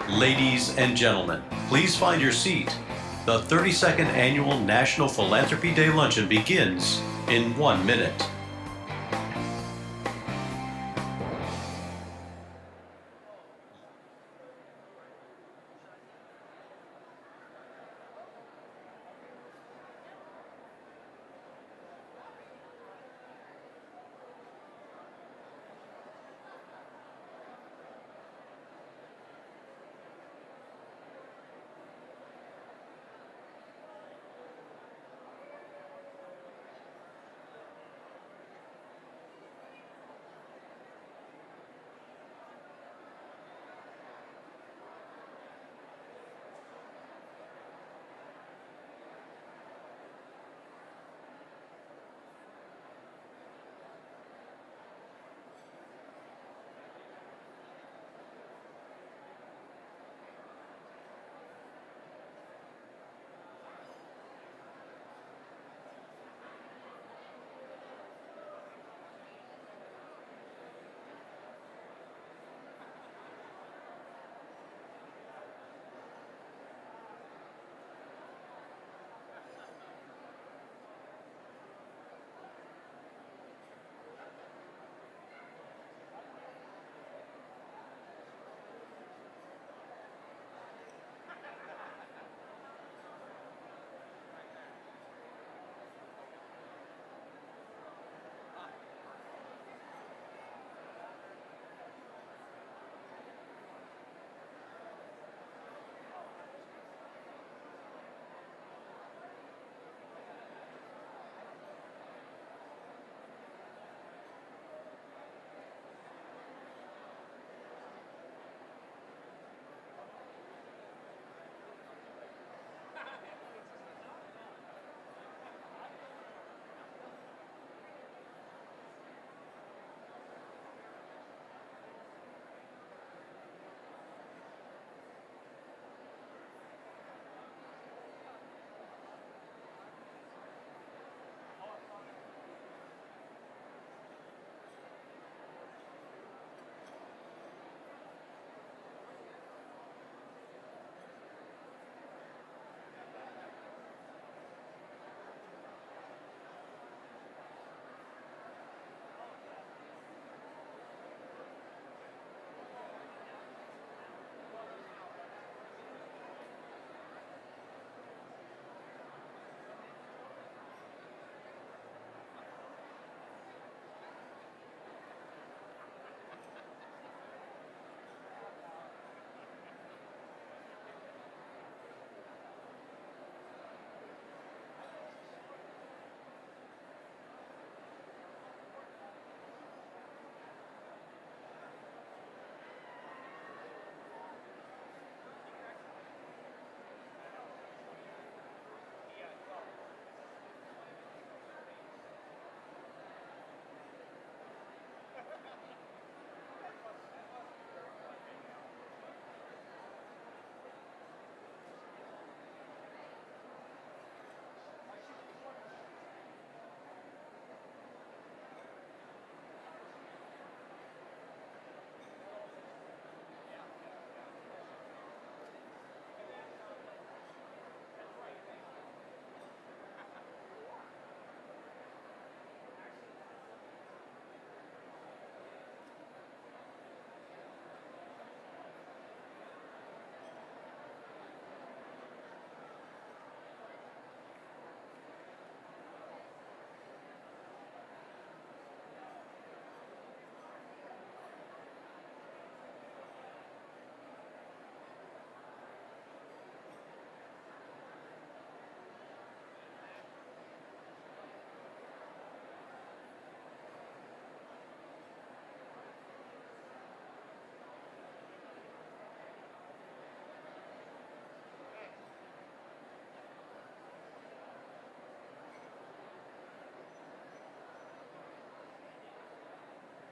Ladies and gentlemen, please find your seat. The 32nd Annual National Philanthropy Day Luncheon begins in 1 minute.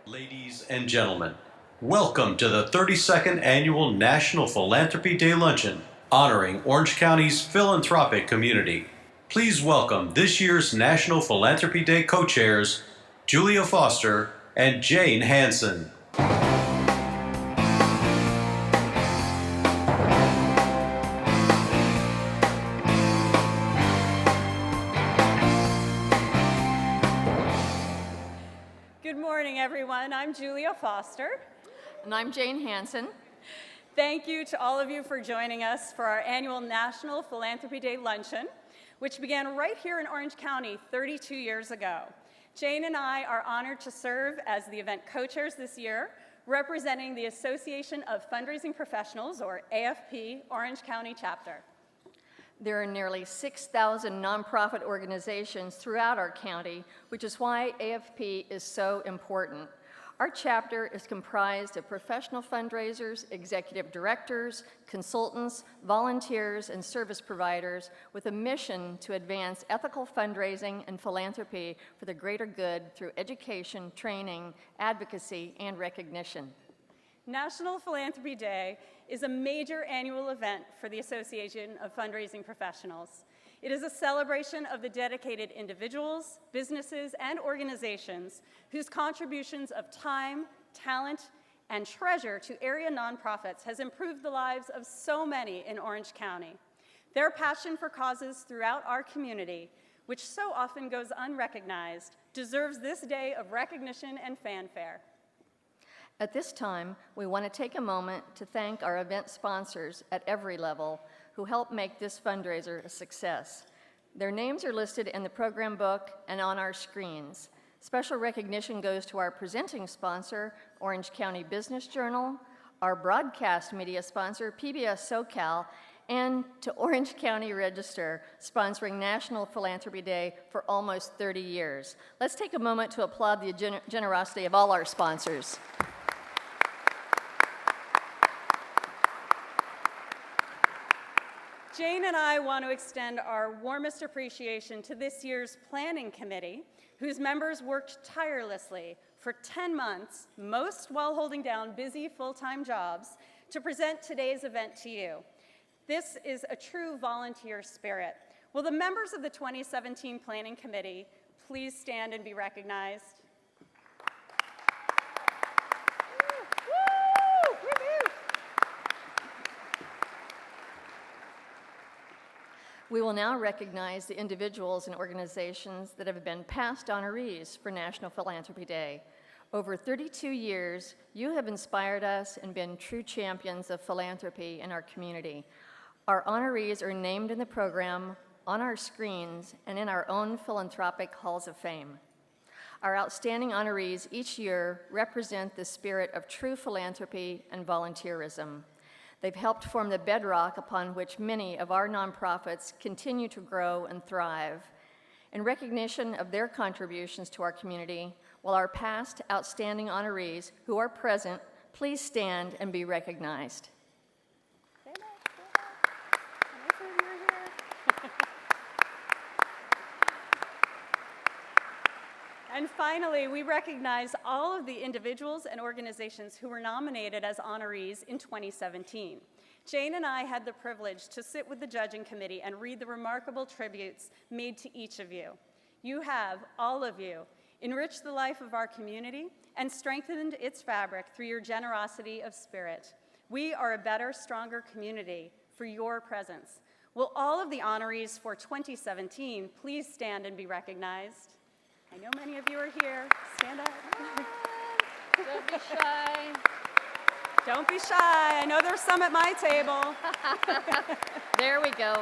Ladies and gentlemen, welcome to the 32nd Annual National Philanthropy Day Luncheon, honoring Orange County's philanthropic community. Please welcome this year's National Philanthropy Day co-chairs, Julia Foster and Jane Hansen. And I'm Julia Foster. And I'm Jane Hansen. Thank you to all of you for joining us for our annual National Philanthropy Day Luncheon, which began right here in Orange County 32 years ago. Jane and I are honored to serve as the event co-chairs this year, representing the Association of Fundraising Professionals, or AFP, Orange County Chapter. There are nearly 6,000 nonprofit organizations throughout our county, which is why AFP is so important. Our chapter is comprised of professional fundraisers, executive directors, consultants, volunteers, and service providers with a mission to advance ethical fundraising and philanthropy for the greater good through education, training, advocacy, and recognition. National Philanthropy Day is a major annual event for the Association of Fundraising Professionals. It is a celebration of the dedicated individuals, businesses, and organizations whose contributions of time, talent, and treasure to area nonprofits has improved the lives of so many in Orange County. Their passion for causes throughout our community, which so often goes unrecognized, deserves this day of recognition and fanfare. At this time, we want to take a moment to thank our event sponsors at every level who help make this fundraiser a success. Their names are listed in the program book and on our screens. Special recognition goes to our presenting sponsor, Orange County Business Journal, our broadcast media sponsor, PBS SoCal, and to Orange County Register, sponsoring National Philanthropy Day for almost 30 years. Let's take a moment to applaud the generosity of all our sponsors. Jane and I want to extend our warmest appreciation to this year's Planning Committee, whose members worked tirelessly for 10 months, most while holding down busy full-time jobs, to present today's event to you. This is a true volunteer spirit. Will the members of the 2017 Planning Committee please stand and be recognized? We will now recognize the individuals and organizations that have been past honorees for National Philanthropy Day. Over 32 years, you have inspired us and been true champions of philanthropy in our community. Our honorees are named in the program, on our screens, and in our own philanthropic halls of fame. Our outstanding honorees each year represent the spirit of true philanthropy and volunteerism. They've helped form the bedrock upon which many of our nonprofits continue to grow and thrive. In recognition of their contributions to our community, will our past outstanding honorees who are present please stand and be recognized? And finally, we recognize all of the individuals and organizations who were nominated as honorees in 2017. Jane and I had the privilege to sit with the judging committee and read the remarkable tributes made to each of you. You have, all of you, enriched the life of our community and strengthened its fabric through your generosity of spirit. We are a better, stronger community for your presence. Will all of the honorees for 2017 please stand and be recognized? I know many of you are here. Stand up. Don't be shy. Don't be shy. I know there's some at my table. There we go.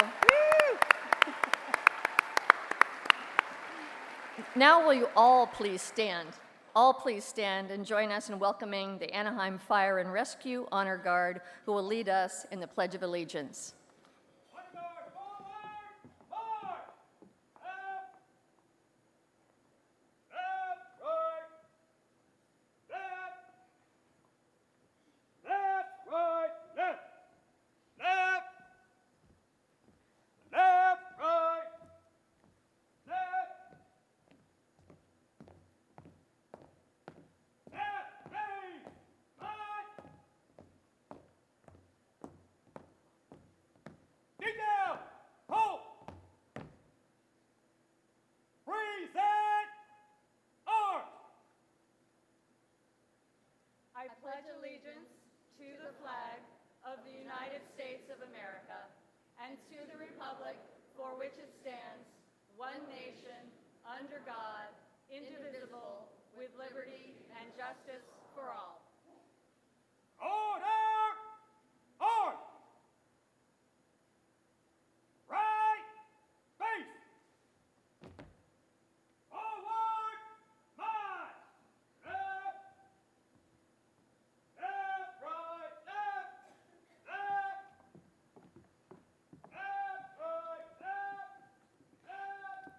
Now will you all please stand? All please stand and join us in welcoming the Anaheim Fire and Rescue Honor Guard, who will lead us in the Pledge of Allegiance. I pledge allegiance to the flag of the United States of America and to the republic for which it stands, one nation, under God, indivisible, with liberty and justice for all. Order! On! Right! Face! Forward! March! Left! Left! Right! Left! Left! Left! Right! Left! Left!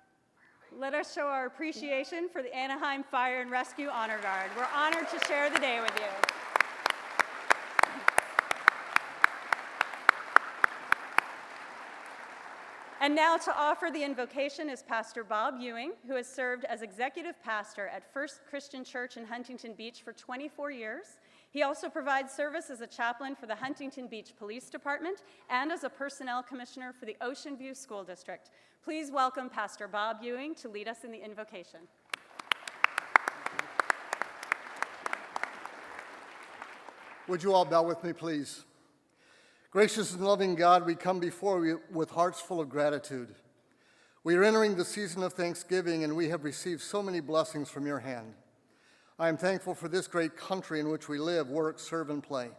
Let us show our appreciation for the Anaheim Fire and Rescue Honor Guard. We're honored to share the day with you. And now to offer the invocation is Pastor Bob Ewing, who has served as executive pastor at First Christian Church in Huntington Beach for 24 years. He also provides service as a chaplain for the Huntington Beach Police Department and as a personnel commissioner for the Ocean View School District. Please welcome Pastor Bob Ewing to lead us in the invocation. Would you all bow with me, please? Gracious and loving God, we come before you with hearts full of gratitude. We are entering the season of Thanksgiving, and we have received so many blessings from your hand. I am thankful for this great country in which we live, work, serve, and play.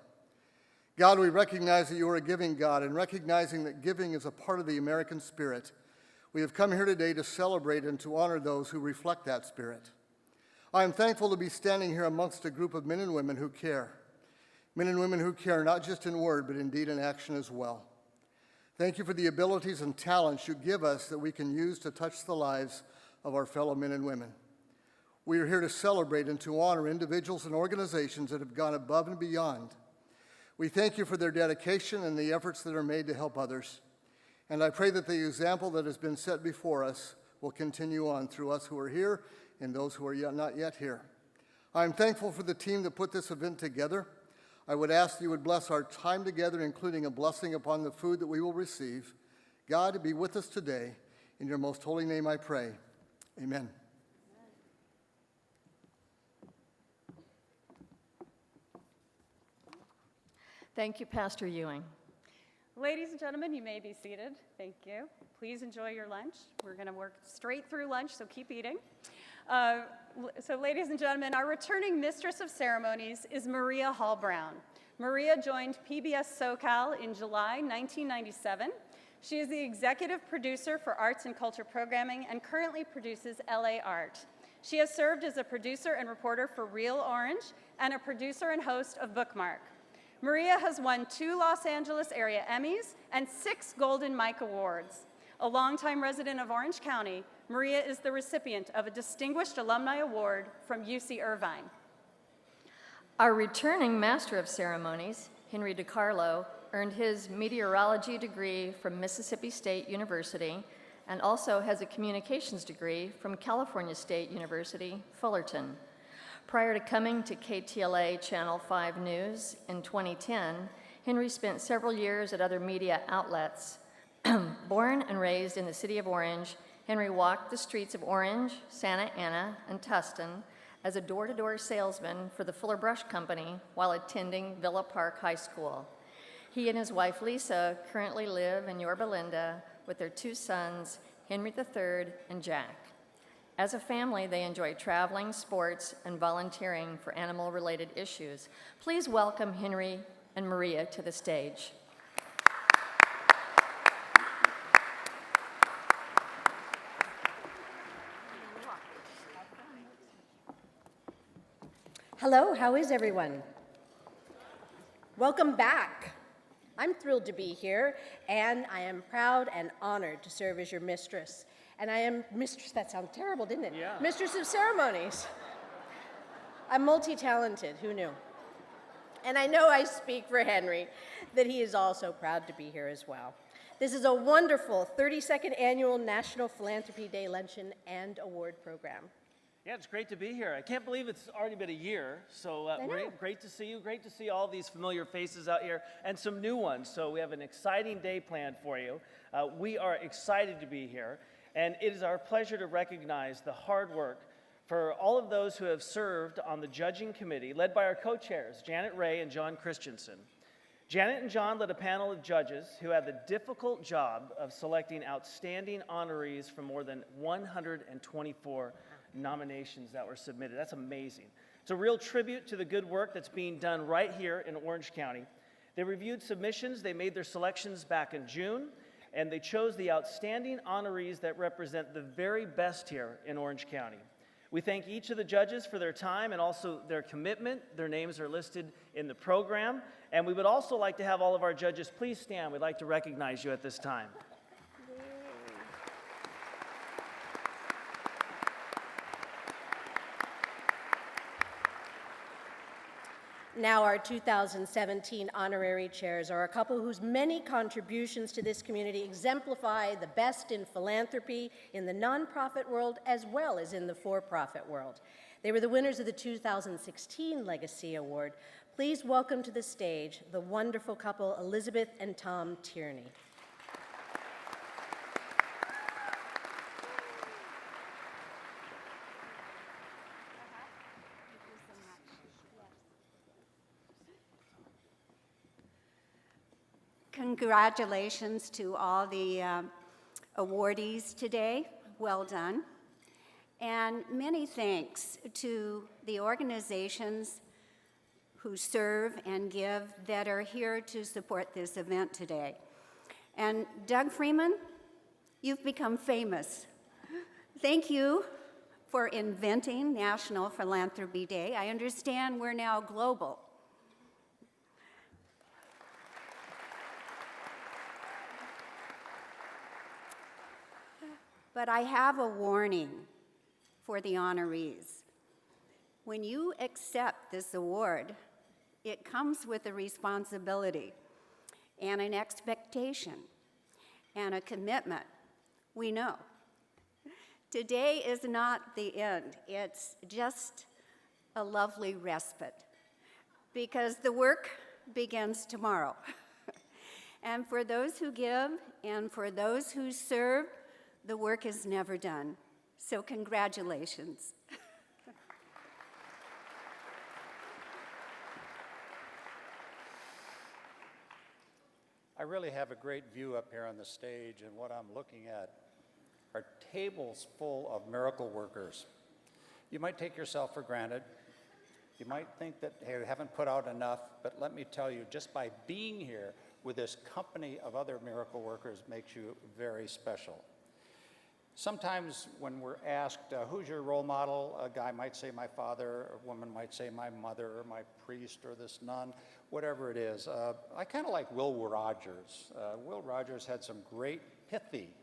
God, we recognize that you are a giving God, and recognizing that giving is a part of the American spirit, we have come here today to celebrate and to honor those who reflect that spirit. I am thankful to be standing here amongst a group of men and women who care. Men and women who care not just in word, but in deed and action as well. Thank you for the abilities and talents you give us that we can use to touch the lives of our fellow men and women. We are here to celebrate and to honor individuals and organizations that have gone above and beyond. We thank you for their dedication and the efforts that are made to help others. And I pray that the example that has been set before us will continue on through us who are here and those who are not yet here. I am thankful for the team that put this event together. I would ask that you would bless our time together, including a blessing upon the food that we will receive. God, be with us today. In your most holy name I pray. Amen. Thank you, Pastor Ewing. Ladies and gentlemen, you may be seated. Thank you. Please enjoy your lunch. We're going to work straight through lunch, so keep eating. So ladies and gentlemen, our returning Mistress of Ceremonies is Maria Hall Brown. Maria joined PBS SoCal in July 1997. She is the executive producer for arts and culture programming and currently produces LA Art. She has served as a producer and reporter for Real Orange and a producer and host of Bookmark. Maria has won 2 Los Angeles area Emmys and 6 Golden Mike Awards. A longtime resident of Orange County, Maria is the recipient of a Distinguished Alumni Award from UC Irvine. Our returning Master of Ceremonies, Henry DiCarlo, earned his meteorology degree from Mississippi State University and also has a communications degree from California State University, Fullerton. Prior to coming to KTLA Channel 5 News in 2010, Henry spent several years at other media outlets. Born and raised in the city of Orange, Henry walked the streets of Orange, Santa Ana, and Tustin as a door-to-door salesman for the Fuller Brush Company while attending Villa Park High School. He and his wife, Lisa, currently live in Yorba Linda with their 2 sons, Henry III and Jack. As a family, they enjoy traveling, sports, and volunteering for animal-related issues. Please welcome Henry and Maria to the stage. Hello, how is everyone? Welcome back. I'm thrilled to be here, and I am proud and honored to serve as your mistress. And I am mistress, that sounded terrible, didn't it? Yeah. Mistress of Ceremonies. I'm multi-talented, who knew? And I know I speak for Henry, that he is also proud to be here as well. This is a wonderful 32nd Annual National Philanthropy Day Luncheon and Award Program. Yeah, it's great to be here. I can't believe it's already been a year, so I know. great to see you. Great to see all these familiar faces out here and some new ones. So we have an exciting day planned for you. We are excited to be here, and it is our pleasure to recognize the hard work for all of those who have served on the judging committee, led by our co-chairs, Janet Ray and John Christensen. Janet and John led a panel of judges who had the difficult job of selecting outstanding honorees from more than 124 nominations that were submitted. That's amazing. It's a real tribute to the good work that's being done right here in Orange County. They reviewed submissions, they made their selections back in June, and they chose the outstanding honorees that represent the very best here in Orange County. We thank each of the judges for their time and also their commitment. Their names are listed in the program. And we would also like to have all of our judges please stand. We'd like to recognize you at this time. Now our 2017 Honorary Chairs are a couple whose many contributions to this community exemplify the best in philanthropy in the nonprofit world as well as in the for-profit world. They were the winners of the 2016 Legacy Award. Please welcome to the stage the wonderful couple Elizabeth and Tom Tierney. Congratulations to all the awardees today. Well done. And many thanks to the organizations who serve and give that are here to support this event today. And Doug Freeman, you've become famous. Thank you for inventing National Philanthropy Day. I understand we're now global. But I have a warning for the honorees. When you accept this award, it comes with a responsibility and an expectation and a commitment. We know. Today is not the end. It's just a lovely respite because the work begins tomorrow. And for those who give and for those who serve, the work is never done. So congratulations. I really have a great view up here on the stage, and what I'm looking at are tables full of miracle workers. You might take yourself for granted. You might think that, hey, we haven't put out enough, but let me tell you, just by being here with this company of other miracle workers makes you very special. Sometimes when we're asked, who's your role model, a guy might say my father, a woman might say my mother, or my priest, or this nun, whatever it is. I kind of like Will Rogers. Will Rogers had some great pithy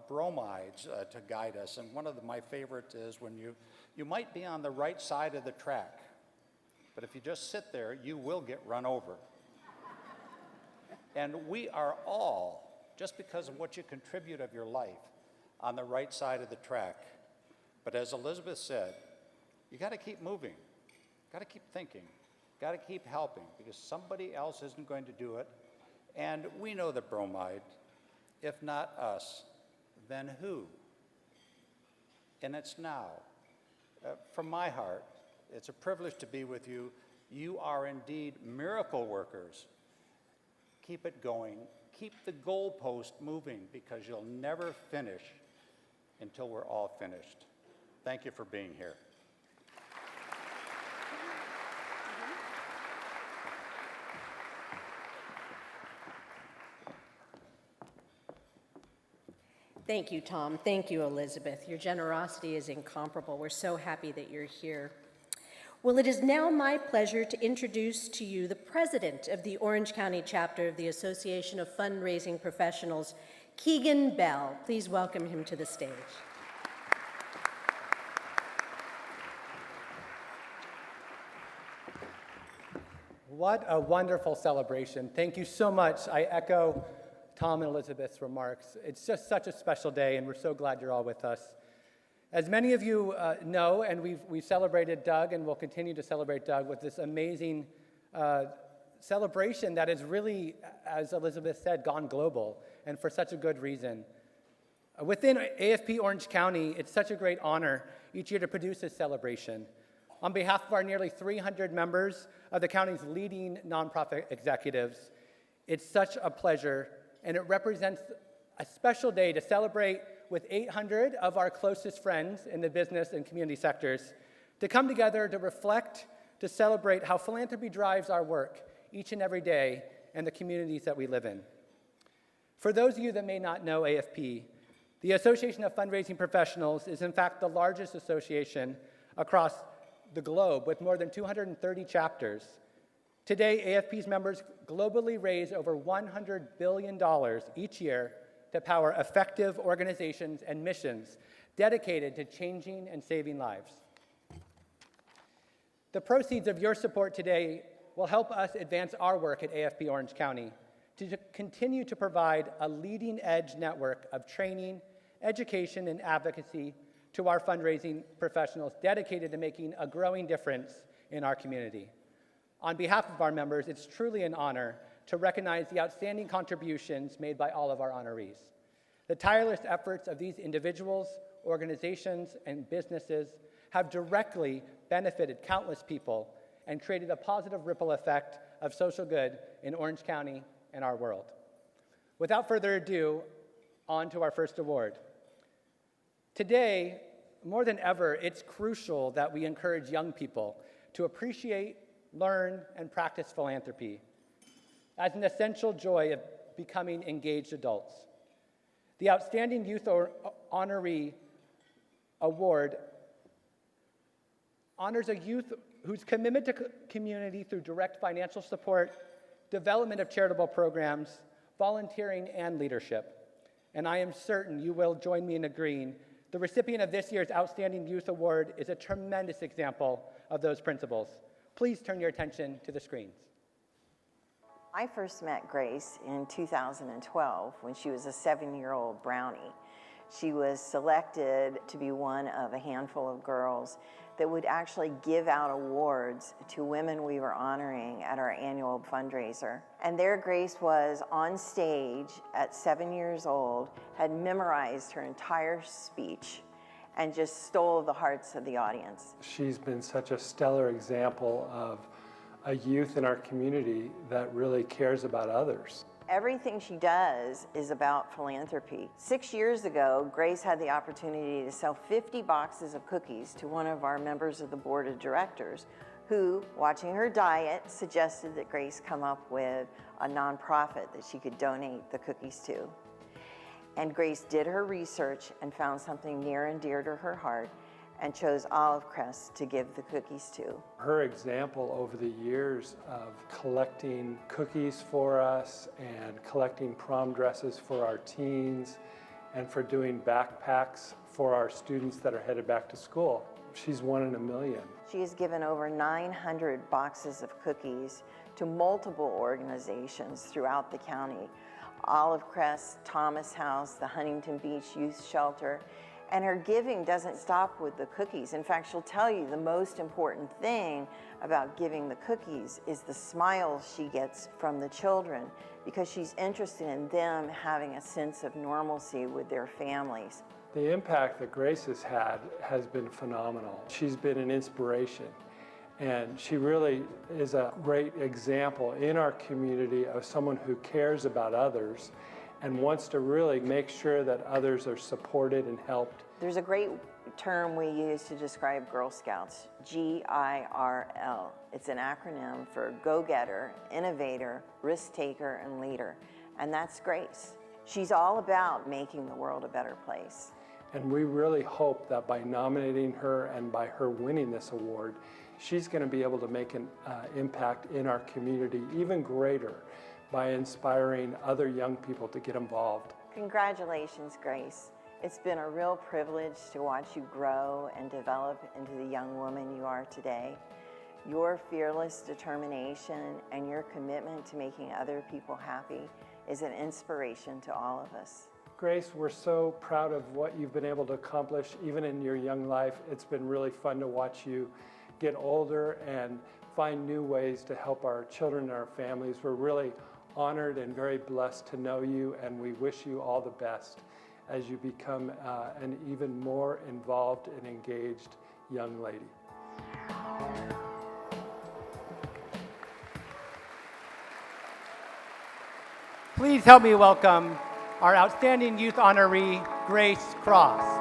bromides to guide us, and one of my favorites is when you might be on the right side of the track, but if you just sit there, you will get run over. And we are all, just because of what you contribute of your life, on the right side of the track. But as Elizabeth said, you got to keep moving, got to keep thinking, got to keep helping, because somebody else isn't going to do it. And we know the bromide, if not us, then who? And it's now. From my heart, it's a privilege to be with you. You are indeed miracle workers. Keep it going. Keep the goalpost moving, because you'll never finish until we're all finished. Thank you for being here. Thank you, Tom. Thank you, Elizabeth. Your generosity is incomparable. We're so happy that you're here. Well, it is now my pleasure to introduce to you the president of the Orange County chapter of the Association of Fundraising Professionals, Keegan Bell. Please welcome him to the stage. What a wonderful celebration. Thank you so much. I echo Tom and Elizabeth's remarks. It's just such a special day, and we're so glad you're all with us. As many of you know, and we've celebrated Doug, and we'll continue to celebrate Doug with this amazing celebration that is really, as Elizabeth said, gone global, and for such a good reason. Within AFP Orange County, it's such a great honor each year to produce this celebration. On behalf of our nearly 300 members of the county's leading nonprofit executives, it's such a pleasure, and it represents a special day to celebrate with 800 of our closest friends in the business and community sectors to come together to reflect, to celebrate how philanthropy drives our work each and every day and the communities that we live in. For those of you that may not know AFP, the Association of Fundraising Professionals is in fact the largest association across the globe with more than 230 chapters. Today, AFP's members globally raise over $100 billion each year to power effective organizations and missions dedicated to changing and saving lives. The proceeds of your support today will help us advance our work at AFP Orange County to continue to provide a leading-edge network of training, education, and advocacy to our fundraising professionals dedicated to making a growing difference in our community. On behalf of our members, it's truly an honor to recognize the outstanding contributions made by all of our honorees. The tireless efforts of these individuals, organizations, and businesses have directly benefited countless people and created a positive ripple effect of social good in Orange County and our world. Without further ado, on to our first award. Today, more than ever, it's crucial that we encourage young people to appreciate, learn, and practice philanthropy as an essential joy of becoming engaged adults. The Outstanding Youth Honoree Award honors a youth whose commitment to community through direct financial support, development of charitable programs, volunteering, and leadership. And I am certain you will join me in agreeing the recipient of this year's Outstanding Youth Award is a tremendous example of those principles. Please turn your attention to the screens. I first met Grace in 2012 when she was a 7-year-old brownie. She was selected to be one of a handful of girls that would actually give out awards to women we were honoring at our annual fundraiser. And there Grace was on stage at 7 years old, had memorized her entire speech, and just stole the hearts of the audience. She's been such a stellar example of a youth in our community that really cares about others. Everything she does is about philanthropy. 6 years ago, Grace had the opportunity to sell 50 boxes of cookies to one of our members of the board of directors who, watching her diet, suggested that Grace come up with a nonprofit that she could donate the cookies to. And Grace did her research and found something near and dear to her heart and chose Olive Crest to give the cookies to. Her example over the years of collecting cookies for us and collecting prom dresses for our teens and for doing backpacks for our students that are headed back to school. She's one in a million. She has given over 900 boxes of cookies to multiple organizations throughout the county. Olive Crest, Thomas House, the Huntington Beach Youth Shelter, and her giving doesn't stop with the cookies. In fact, she'll tell you the most important thing about giving the cookies is the smiles she gets from the children because she's interested in them having a sense of normalcy with their families. The impact that Grace has had has been phenomenal. She's been an inspiration, and she really is a great example in our community of someone who cares about others and wants to really make sure that others are supported and helped. There's a great term we use to describe Girl Scouts, GIRL. It's an acronym for go-getter, innovator, risk-taker, and leader. And that's Grace. She's all about making the world a better place. And we really hope that by nominating her and by her winning this award, she's going to be able to make an impact in our community even greater by inspiring other young people to get involved. Congratulations, Grace. It's been a real privilege to watch you grow and develop into the young woman you are today. Your fearless determination and your commitment to making other people happy is an inspiration to all of us. Grace, we're so proud of what you've been able to accomplish even in your young life. It's been really fun to watch you get older and find new ways to help our children and our families. We're really honored and very blessed to know you, and we wish you all the best as you become an even more involved and engaged young lady. Please help me welcome our Outstanding Youth Honoree, Grace Cross.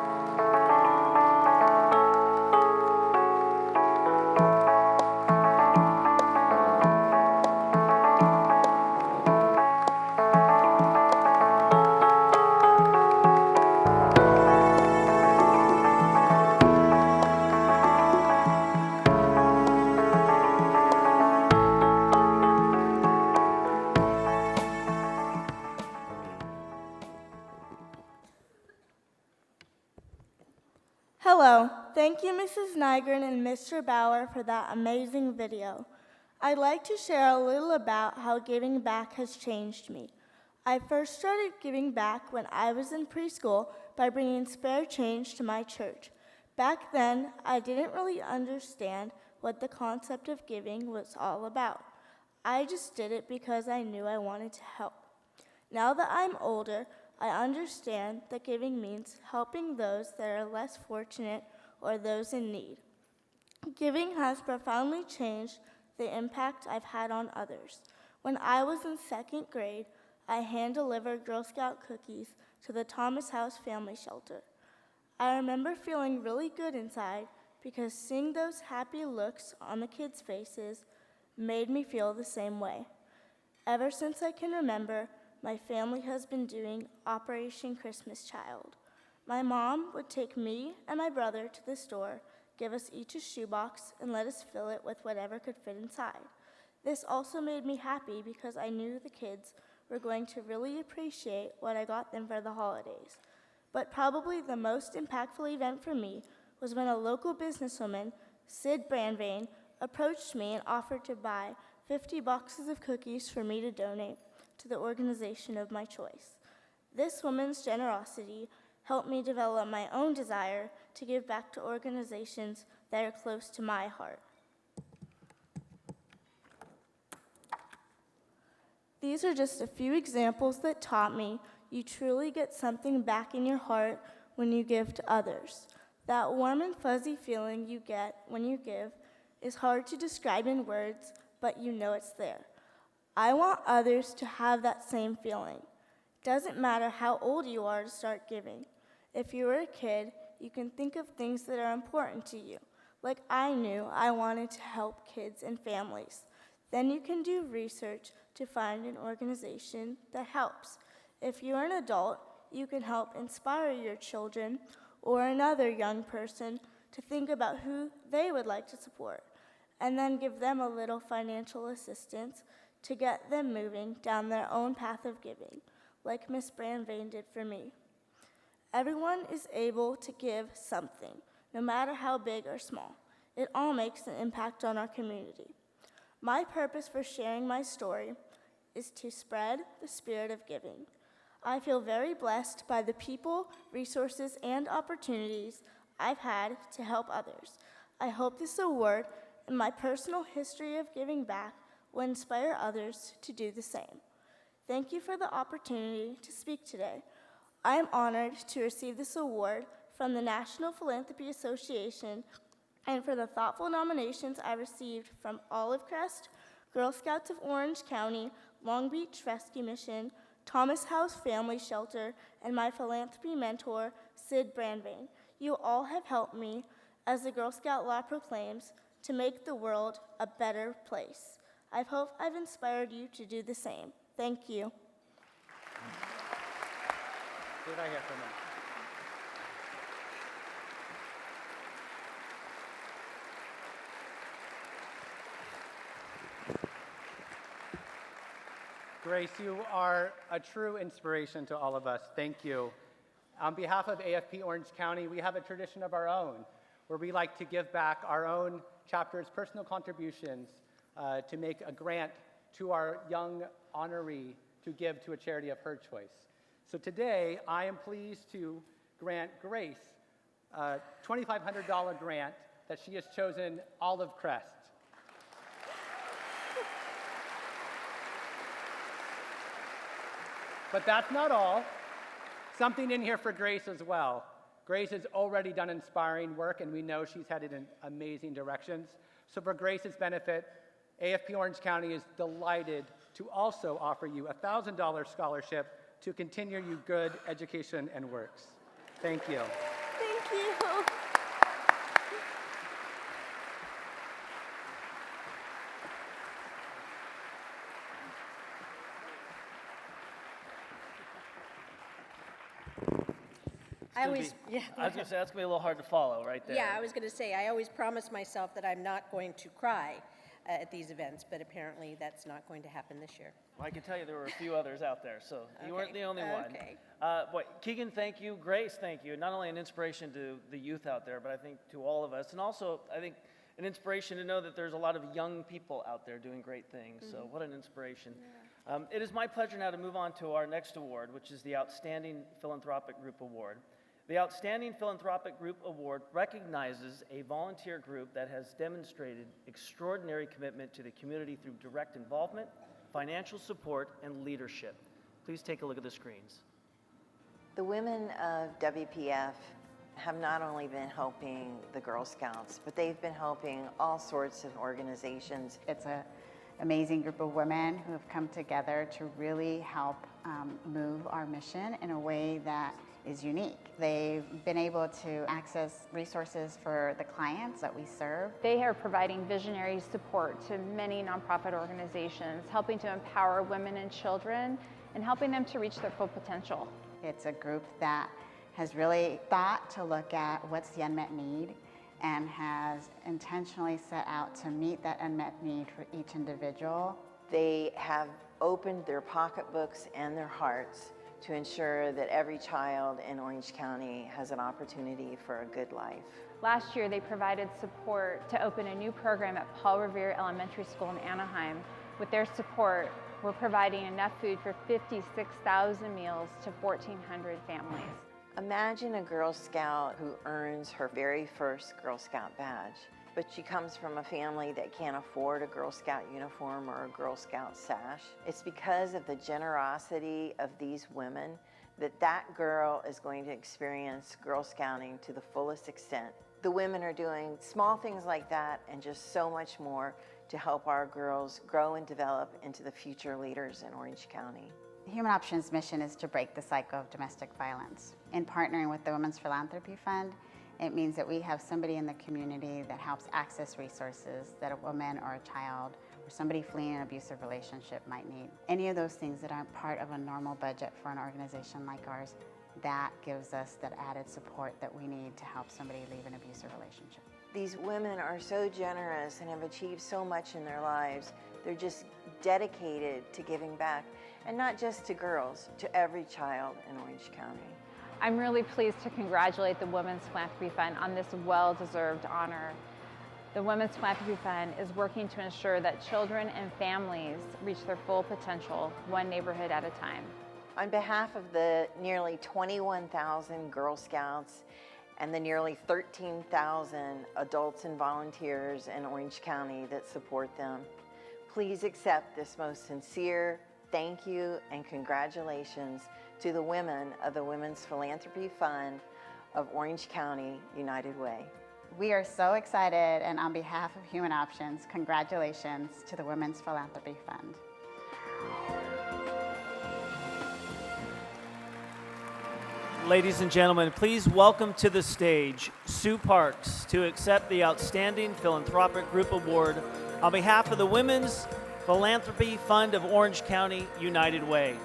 Hello, thank you Mrs. Nygren and Mr. Bauer for that amazing video. I'd like to share a little about how giving back has changed me. I first started giving back when I was in preschool by bringing spare change to my church. Back then, I didn't really understand what the concept of giving was all about. I just did it because I knew I wanted to help. Now that I'm older, I understand that giving means helping those that are less fortunate or those in need. Giving has profoundly changed the impact I've had on others. When I was in 2nd grade, I hand-delivered Girl Scout cookies to the Thomas House Family Shelter. I remember feeling really good inside because seeing those happy looks on the kids' faces made me feel the same way. Ever since I can remember, my family has been doing Operation Christmas Child. My mom would take me and my brother to the store, give us each a shoebox, and let us fill it with whatever could fit inside. This also made me happy because I knew the kids were going to really appreciate what I got them for the holidays. But probably the most impactful event for me was when a local businesswoman, Sid Brandvain, approached me and offered to buy 50 boxes of cookies for me to donate to the organization of my choice. This woman's generosity helped me develop my own desire to give back to organizations that are close to my heart. These are just a few examples that taught me you truly get something back in your heart when you give to others. That warm and fuzzy feeling you get when you give is hard to describe in words, but you know it's there. I want others to have that same feeling. Doesn't matter how old you are to start giving. If you were a kid, you can think of things that are important to you. Like I knew I wanted to help kids and families. Then you can do research to find an organization that helps. If you're an adult, you can help inspire your children or another young person to think about who they would like to support, and then give them a little financial assistance to get them moving down their own path of giving, like Miss Brandvain did for me. Everyone is able to give something, no matter how big or small. It all makes an impact on our community. My purpose for sharing my story is to spread the spirit of giving. I feel very blessed by the people, resources, and opportunities I've had to help others. I hope this award and my personal history of giving back will inspire others to do the same. Thank you for the opportunity to speak today. I am honored to receive this award from the National Philanthropy Association and for the thoughtful nominations I received from Olive Crest, Girl Scouts of Orange County, Long Beach Rescue Mission, Thomas House Family Shelter, and my philanthropy mentor, Sid Brandvain. You all have helped me, as the Girl Scout law proclaims, to make the world a better place. I hope I've inspired you to do the same. Thank you. Stay right here for a minute. Grace, you are a true inspiration to all of us. Thank you. On behalf of AFP Orange County, we have a tradition of our own where we like to give back our own chapter's personal contributions to make a grant to our young honoree to give to a charity of her choice. So today, I am pleased to grant Grace a $2,500 grant that she has chosen Olive Crest. But that's not all. Something in here for Grace as well. Grace has already done inspiring work, and we know she's headed in amazing directions. So for Grace's benefit, AFP Orange County is delighted to also offer you a $1,000 scholarship to continue your good education and works. Thank you. Thank you. I always, yeah. I was going to say, that's going to be a little hard to follow right there. Yeah, I was going to say, I always promise myself that I'm not going to cry at these events, but apparently that's not going to happen this year. Well, I can tell you there were a few others out there, so you weren't the only one. Okay. Boy, Keegan, thank you. Grace, thank you. Not only an inspiration to the youth out there, but I think to all of us. And also, I think, an inspiration to know that there's a lot of young people out there doing great things. So what an inspiration. Yeah. It is my pleasure now to move on to our next award, which is the Outstanding Philanthropic Group Award. The Outstanding Philanthropic Group Award recognizes a volunteer group that has demonstrated extraordinary commitment to the community through direct involvement, financial support, and leadership. Please take a look at the screens. The women of WPF have not only been helping the Girl Scouts, but they've been helping all sorts of organizations. It's an amazing group of women who have come together to really help move our mission in a way that is unique. They've been able to access resources for the clients that we serve. They are providing visionary support to many nonprofit organizations, helping to empower women and children and helping them to reach their full potential. It's a group that has really thought to look at what's the unmet need and has intentionally set out to meet that unmet need for each individual. They have opened their pocketbooks and their hearts to ensure that every child in Orange County has an opportunity for a good life. Last year, they provided support to open a new program at Paul Revere Elementary School in Anaheim. With their support, we're providing enough food for 56,000 meals to 1,400 families. Imagine a Girl Scout who earns her very first Girl Scout badge, but she comes from a family that can't afford a Girl Scout uniform or a Girl Scout sash. It's because of the generosity of these women that that girl is going to experience Girl Scouting to the fullest extent. The women are doing small things like that and just so much more to help our girls grow and develop into the future leaders in Orange County. Human Options' mission is to break the cycle of domestic violence. In partnering with the Women's Philanthropy Fund, it means that we have somebody in the community that helps access resources that a woman or a child or somebody fleeing an abusive relationship might need. Any of those things that aren't part of a normal budget for an organization like ours, that gives us that added support that we need to help somebody leave an abusive relationship. These women are so generous and have achieved so much in their lives. They're just dedicated to giving back, and not just to girls, to every child in Orange County. I'm really pleased to congratulate the Women's Philanthropy Fund on this well-deserved honor. The Women's Philanthropy Fund is working to ensure that children and families reach their full potential, one neighborhood at a time. On behalf of the nearly 21,000 Girl Scouts and the nearly 13,000 adults and volunteers in Orange County that support them, please accept this most sincere thank you and congratulations to the women of the Women's Philanthropy Fund of Orange County United Way. We are so excited, and on behalf of Human Options, congratulations to the Women's Philanthropy Fund. Ladies and gentlemen, please welcome to the stage Sue Parks to accept the Outstanding Philanthropic Group Award on behalf of the Women's Philanthropy Fund of Orange County United Way.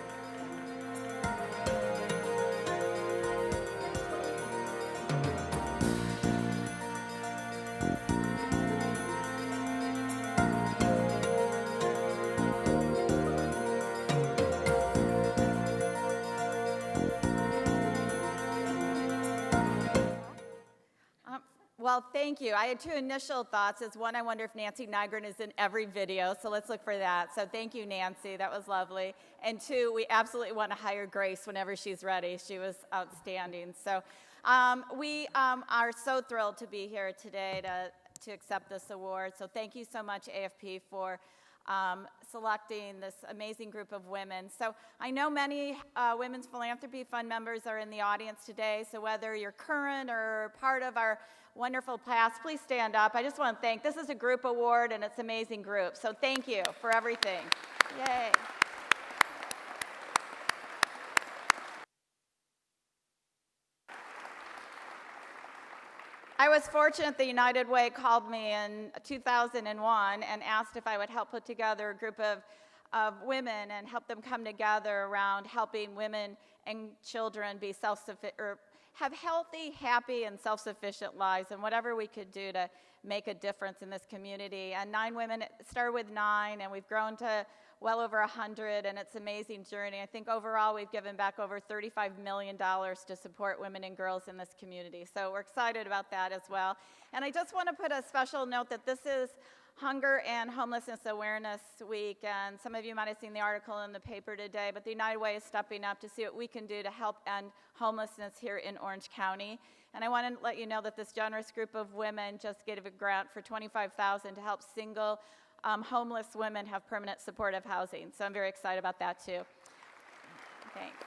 Well, thank you. I had two initial thoughts. Is one, I wonder if Nancy Nygren is in every video, so let's look for that. So thank you, Nancy. That was lovely. And two, we absolutely want to hire Grace whenever she's ready. She was outstanding. So we are so thrilled to be here today to accept this award. So thank you so much, AFP, for selecting this amazing group of women. So I know many Women's Philanthropy Fund members are in the audience today, so whether you're current or part of our wonderful past, please stand up. I just want to thank, this is a group award and it's an amazing group, so thank you for everything. Yay. I was fortunate that United Way called me in 2001 and asked if I would help put together a group of women and help them come together around helping women and children be self-sufficient, or have healthy, happy, and self-sufficient lives, and whatever we could do to make a difference in this community. And 9 women, it started with 9, and we've grown to well over 100, and it's an amazing journey. I think overall we've given back over $35 million to support women and girls in this community. So we're excited about that as well. And I just want to put a special note that this is Hunger and Homelessness Awareness Week, and some of you might have seen the article in the paper today, but the United Way is stepping up to see what we can do to help end homelessness here in Orange County. And I want to let you know that this generous group of women just gave a grant for $25,000 to help single homeless women have permanent supportive housing. So I'm very excited about that too. Thanks.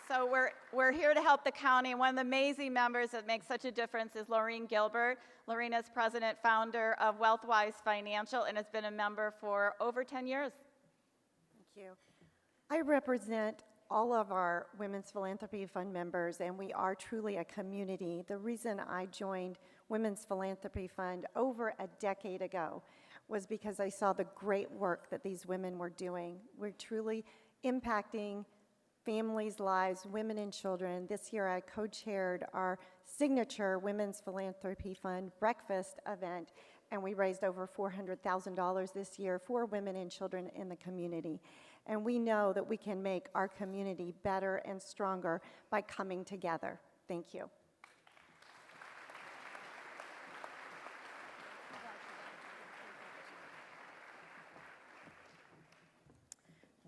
So we're here to help the county. One of the amazing members that makes such a difference is Lorene Gilbert. Lorene is president, founder of Wealthwise Financial, and has been a member for over 10 years. Thank you. I represent all of our Women's Philanthropy Fund members, and we are truly a community. The reason I joined Women's Philanthropy Fund over a decade ago was because I saw the great work that these women were doing. We're truly impacting families' lives, women and children. This year I co-chaired our signature Women's Philanthropy Fund breakfast event, and we raised over $400,000 this year for women and children in the community. And we know that we can make our community better and stronger by coming together. Thank you.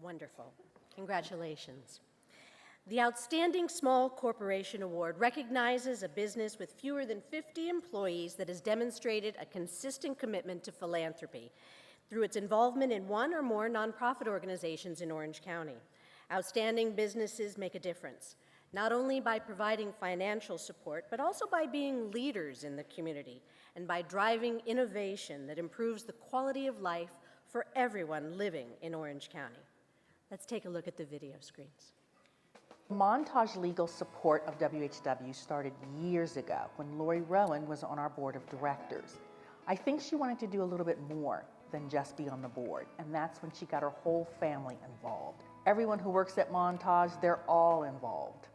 Wonderful. Congratulations. The Outstanding Small Corporation Award recognizes a business with fewer than 50 employees that has demonstrated a consistent commitment to philanthropy through its involvement in one or more nonprofit organizations in Orange County. Outstanding businesses make a difference, not only by providing financial support, but also by being leaders in the community and by driving innovation that improves the quality of life for everyone living in Orange County. Let's take a look at the video screens. Montage Legal support of WHW started years ago when Lori Rowan was on our board of directors. I think she wanted to do a little bit more than just be on the board, and that's when she got her whole family involved. Everyone who works at Montage, they're all involved.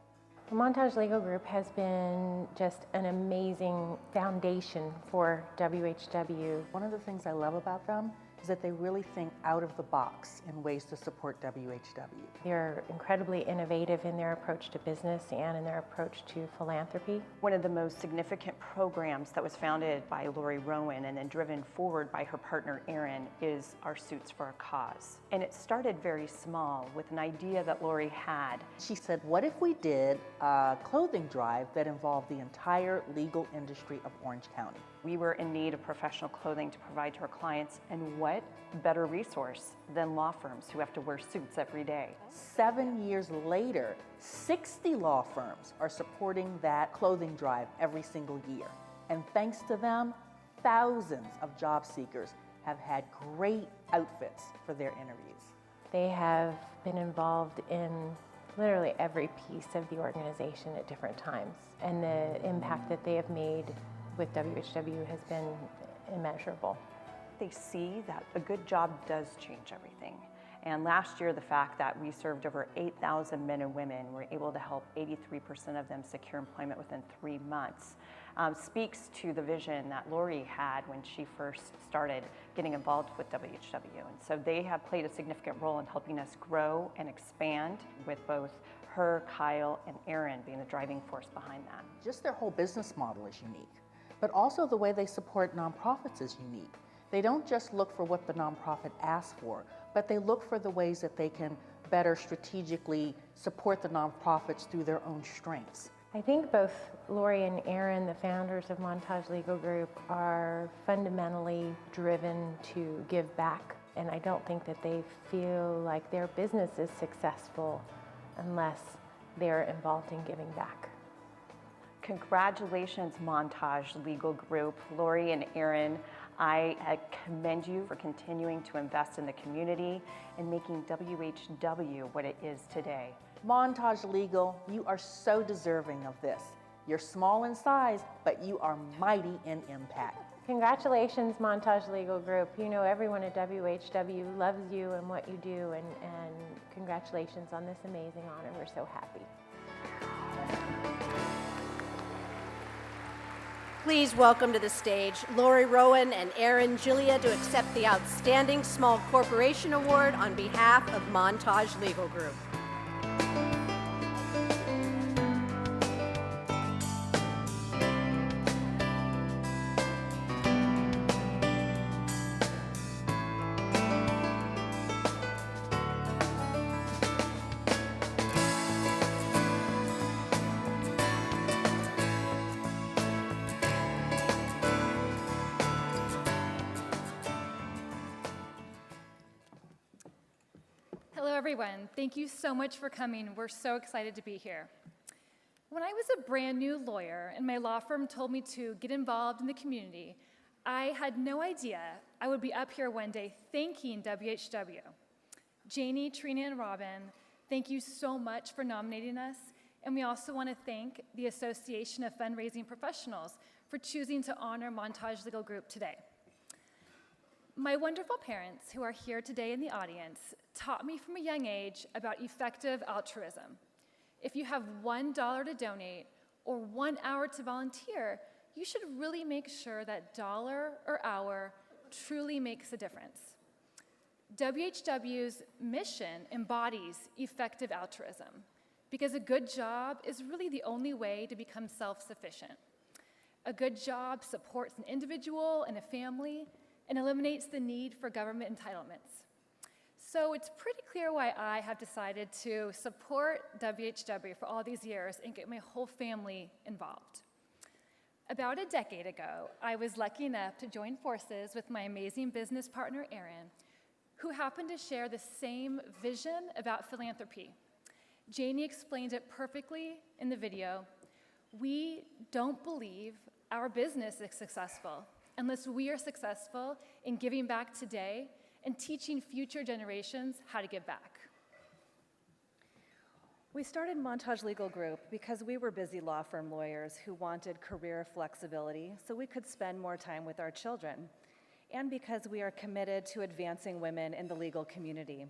The Montage Legal Group has been just an amazing foundation for WHW. One of the things I love about them is that they really think out of the box in ways to support WHW. They're incredibly innovative in their approach to business and in their approach to philanthropy. One of the most significant programs that was founded by Lori Rowan and then driven forward by her partner Erin is our Suits for a Cause. And it started very small with an idea that Lori had. She said, what if we did a clothing drive that involved the entire legal industry of Orange County? We were in need of professional clothing to provide to our clients, and what better resource than law firms who have to wear suits every day. 7 years later, 60 law firms are supporting that clothing drive every single year. And thanks to them, thousands of job seekers have had great outfits for their interviews. They have been involved in literally every piece of the organization at different times, and the impact that they have made with WHW has been immeasurable. They see that a good job does change everything. And last year, the fact that we served over 8,000 men and women, were able to help 83% of them secure employment within 3 months, speaks to the vision that Lori had when she first started getting involved with WHW. And so they have played a significant role in helping us grow and expand, with both her, Kyle, and Erin being the driving force behind that. Just their whole business model is unique, but also the way they support nonprofits is unique. They don't just look for what the nonprofit asks for, but they look for the ways that they can better strategically support the nonprofits through their own strengths. I think both Lori and Erin, the founders of Montage Legal Group, are fundamentally driven to give back. And I don't think that they feel like their business is successful unless they're involved in giving back. Congratulations, Montage Legal Group. Lori and Erin I commend you for continuing to invest in the community and making WHW what it is today. Montage Legal, you are so deserving of this. You're small in size, but you are mighty in impact. Congratulations, Montage Legal Group. You know everyone at WHW loves you and what you do, and congratulations on this amazing honor. We're so happy. Please welcome to the stage Lori Rowan and Aaron Gillia to accept the Outstanding Small Corporation Award on behalf of Montage Legal Group. Hello, everyone. Thank you so much for coming. We're so excited to be here. When I was a brand new lawyer and my law firm told me to get involved in the community, I had no idea I would be up here one day thanking WHW. Janie, Trina, and Robin, thank you so much for nominating us. And we also want to thank the Association of Fundraising Professionals for choosing to honor Montage Legal Group today. My wonderful parents, who are here today in the audience, taught me from a young age about effective altruism. If you have $1 to donate or 1 hour to volunteer, you should really make sure that dollar or hour truly makes a difference. WHW's mission embodies effective altruism because a good job is really the only way to become self-sufficient. A good job supports an individual and a family and eliminates the need for government entitlements. So it's pretty clear why I have decided to support WHW for all these years and get my whole family involved. About a decade ago, I was lucky enough to join forces with my amazing business partner, Aaron, who happened to share the same vision about philanthropy. Janie explained it perfectly in the video. We don't believe our business is successful unless we are successful in giving back today and teaching future generations how to give back. We started Montage Legal Group because we were busy law firm lawyers who wanted career flexibility so we could spend more time with our children, and because we are committed to advancing women in the legal community.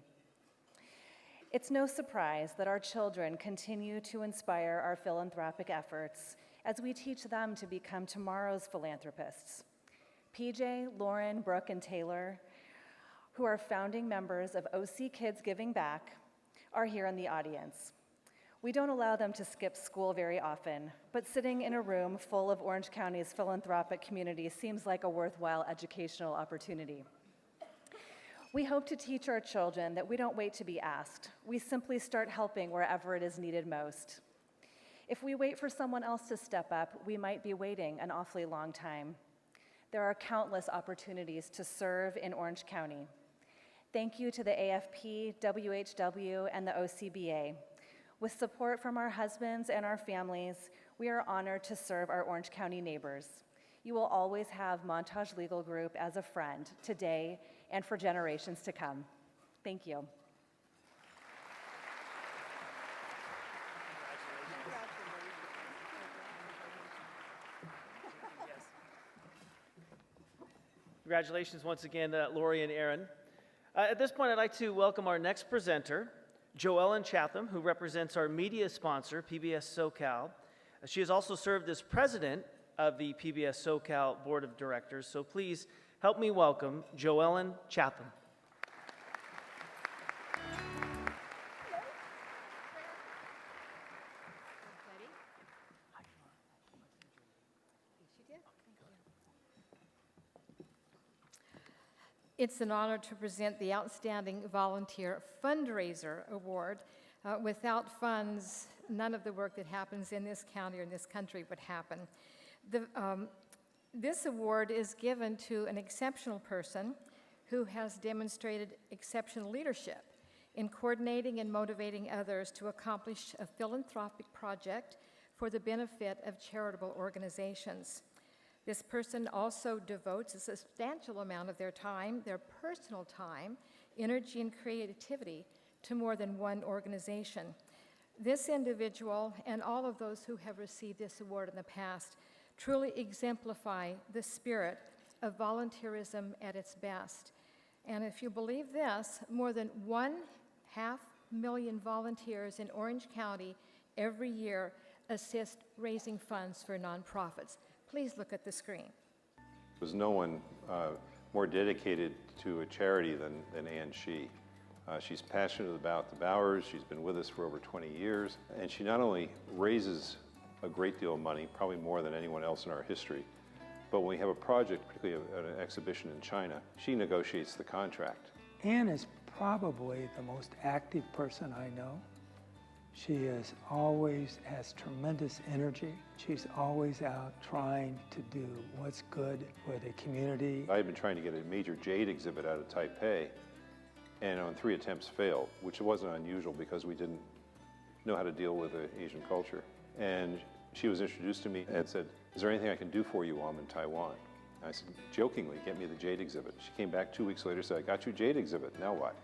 It's no surprise that our children continue to inspire our philanthropic efforts as we teach them to become tomorrow's philanthropists. PJ, Lauren, Brooke, and Taylor, who are founding members of OC Kids Giving Back, are here in the audience. We don't allow them to skip school very often, but sitting in a room full of Orange County's philanthropic community seems like a worthwhile educational opportunity. We hope to teach our children that we don't wait to be asked. We simply start helping wherever it is needed most. If we wait for someone else to step up, we might be waiting an awfully long time. There are countless opportunities to serve in Orange County. Thank you to the AFP, WHW, and the OCBA. With support from our husbands and our families, we are honored to serve our Orange County neighbors. You will always have Montage Legal Group as a friend today and for generations to come. Thank you. Congratulations once again, Lori and Aaron. At this point, I'd like to welcome our next presenter, Joellen Chatham, who represents our media sponsor, PBS SoCal. She has also served as president of the PBS SoCal Board of Directors, so please help me welcome Joellen Chatham. It's an honor to present the Outstanding Volunteer Fundraiser Award. Without funds, none of the work that happens in this county or in this country would happen. This award is given to an exceptional person who has demonstrated exceptional leadership in coordinating and motivating others to accomplish a philanthropic project for the benefit of charitable organizations. This person also devotes a substantial amount of their time, their personal time, energy, and creativity to more than one organization. This individual and all of those who have received this award in the past truly exemplify the spirit of volunteerism at its best. And if you believe this, more than 500,000 volunteers in Orange County every year assist raising funds for nonprofits. Please look at the screen. There's no one more dedicated to a charity than Ann Shee. She's passionate about the Bowers. She's been with us for over 20 years. And she not only raises a great deal of money, probably more than anyone else in our history, but when we have a project, particularly an exhibition in China, she negotiates the contract. Ann is probably the most active person I know. She always has tremendous energy. She's always out trying to do what's good for the community. I had been trying to get a major jade exhibit out of Taipei, and on 3 attempts failed, which wasn't unusual because we didn't know how to deal with the Asian culture. And she was introduced to me and said, "Is there anything I can do for you while I'm in Taiwan?" And I said, jokingly, "Get me the jade exhibit." She came back 2 weeks later and said, "I got you jade exhibit, now what?"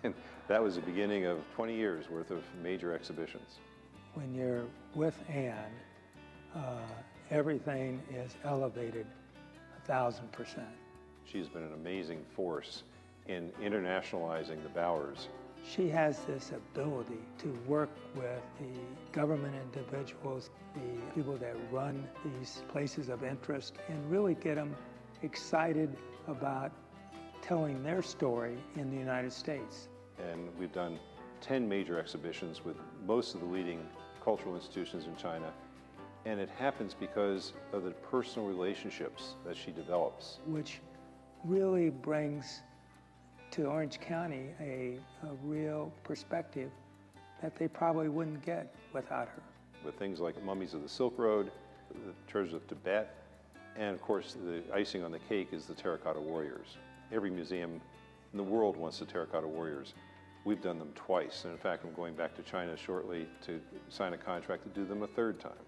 And that was the beginning of 20 years worth of major exhibitions. When you're with Ann, everything is elevated 1,000%. She's been an amazing force in internationalizing the Bowers. She has this ability to work with the government individuals, the people that run these places of interest, and really get them excited about telling their story in the United States. And we've done 10 major exhibitions with most of the leading cultural institutions in China. And it happens because of the personal relationships that she develops. Which really brings to Orange County a real perspective that they probably wouldn't get without her. With things like Mummies of the Silk Road, the Treasures of Tibet, and of course the icing on the cake is the Terracotta Warriors. Every museum in the world wants the Terracotta Warriors. We've done them twice, and in fact I'm going back to China shortly to sign a contract to do them a 3rd time.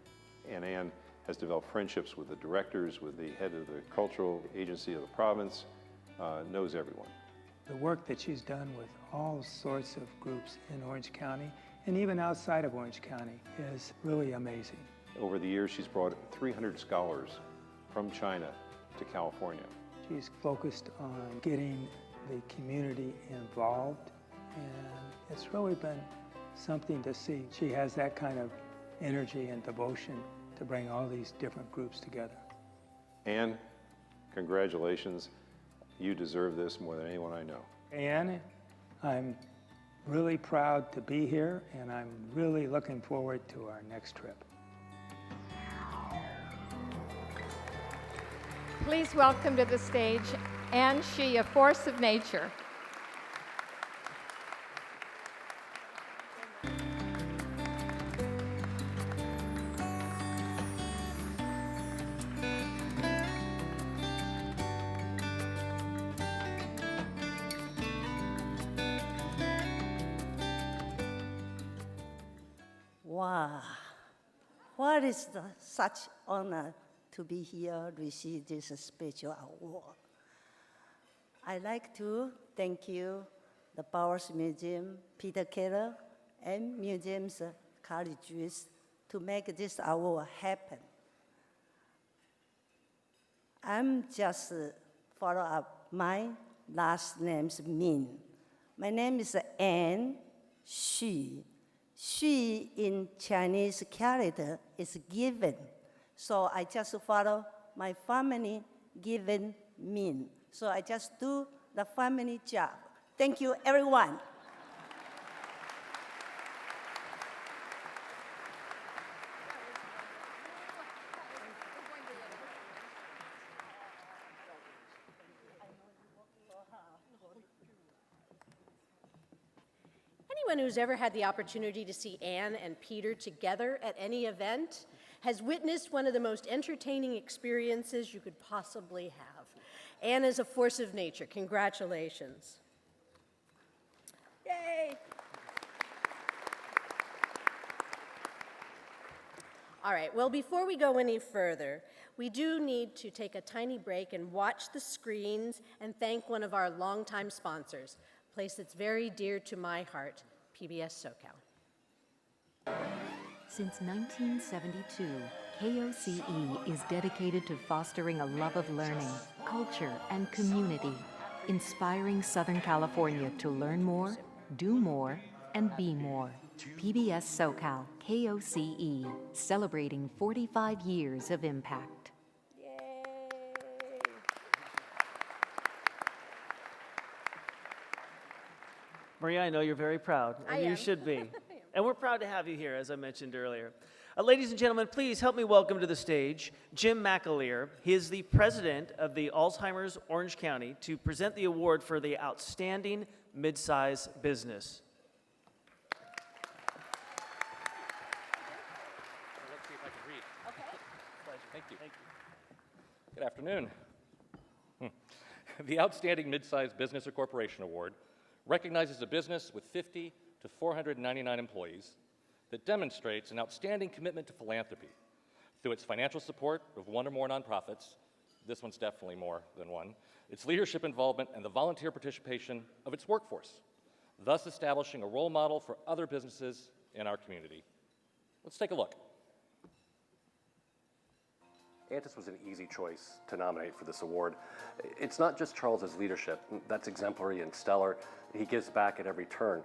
And Ann has developed friendships with the directors, with the head of the cultural agency of the province, knows everyone. The work that she's done with all sorts of groups in Orange County and even outside of Orange County is really amazing. Over the years, she's brought 300 scholars from China to California. She's focused on getting the community involved, and it's really been something to see. She has that kind of energy and devotion to bring all these different groups together. Ann, congratulations. You deserve this more than anyone I know. Ann, I'm really proud to be here, and I'm really looking forward to our next trip. Please welcome to the stage Ann Shee, a force of nature. Wow, what is such honor to be here, receive this special award. I'd like to thank you, the Bowers Museum, Peter Keller, and museums colleges to make this award happen. I'm just follow up my last name's Min. My name is Ann Shee. She in Chinese character is given. So I just follow my family given Min. So I just do the family job. Thank you, everyone. Anyone who's ever had the opportunity to see Ann and Peter together at any event has witnessed one of the most entertaining experiences you could possibly have. Ann is a force of nature. Congratulations. Yay! All right, well, before we go any further, we do need to take a tiny break and watch the screens and thank one of our longtime sponsors, a place that's very dear to my heart, PBS SoCal. Since 1972, KOCE is dedicated to fostering a love of learning, culture, and community, inspiring Southern California to learn more, do more, and be more. PBS SoCal, KOCE, celebrating 45 years of impact. Maria, I know you're very proud, and I am. you should be. And we're proud to have you here, as I mentioned earlier. Ladies and gentlemen, please help me welcome to the stage Jim Mcaleer. He is the president of the Alzheimer's Orange County to present the award for the Outstanding Midsize Business. Let's see if I can read. Okay. Pleasure. Thank you. Good afternoon. The Outstanding Midsize Business or Corporation Award recognizes a business with 50 to 499 employees that demonstrates an outstanding commitment to philanthropy through its financial support of one or more nonprofits, this one's definitely more than one, its leadership involvement, and the volunteer participation of its workforce, thus establishing a role model for other businesses in our community. Let's take a look. Antis was an easy choice to nominate for this award. It's not just Charles's leadership, that's exemplary and stellar. He gives back at every turn.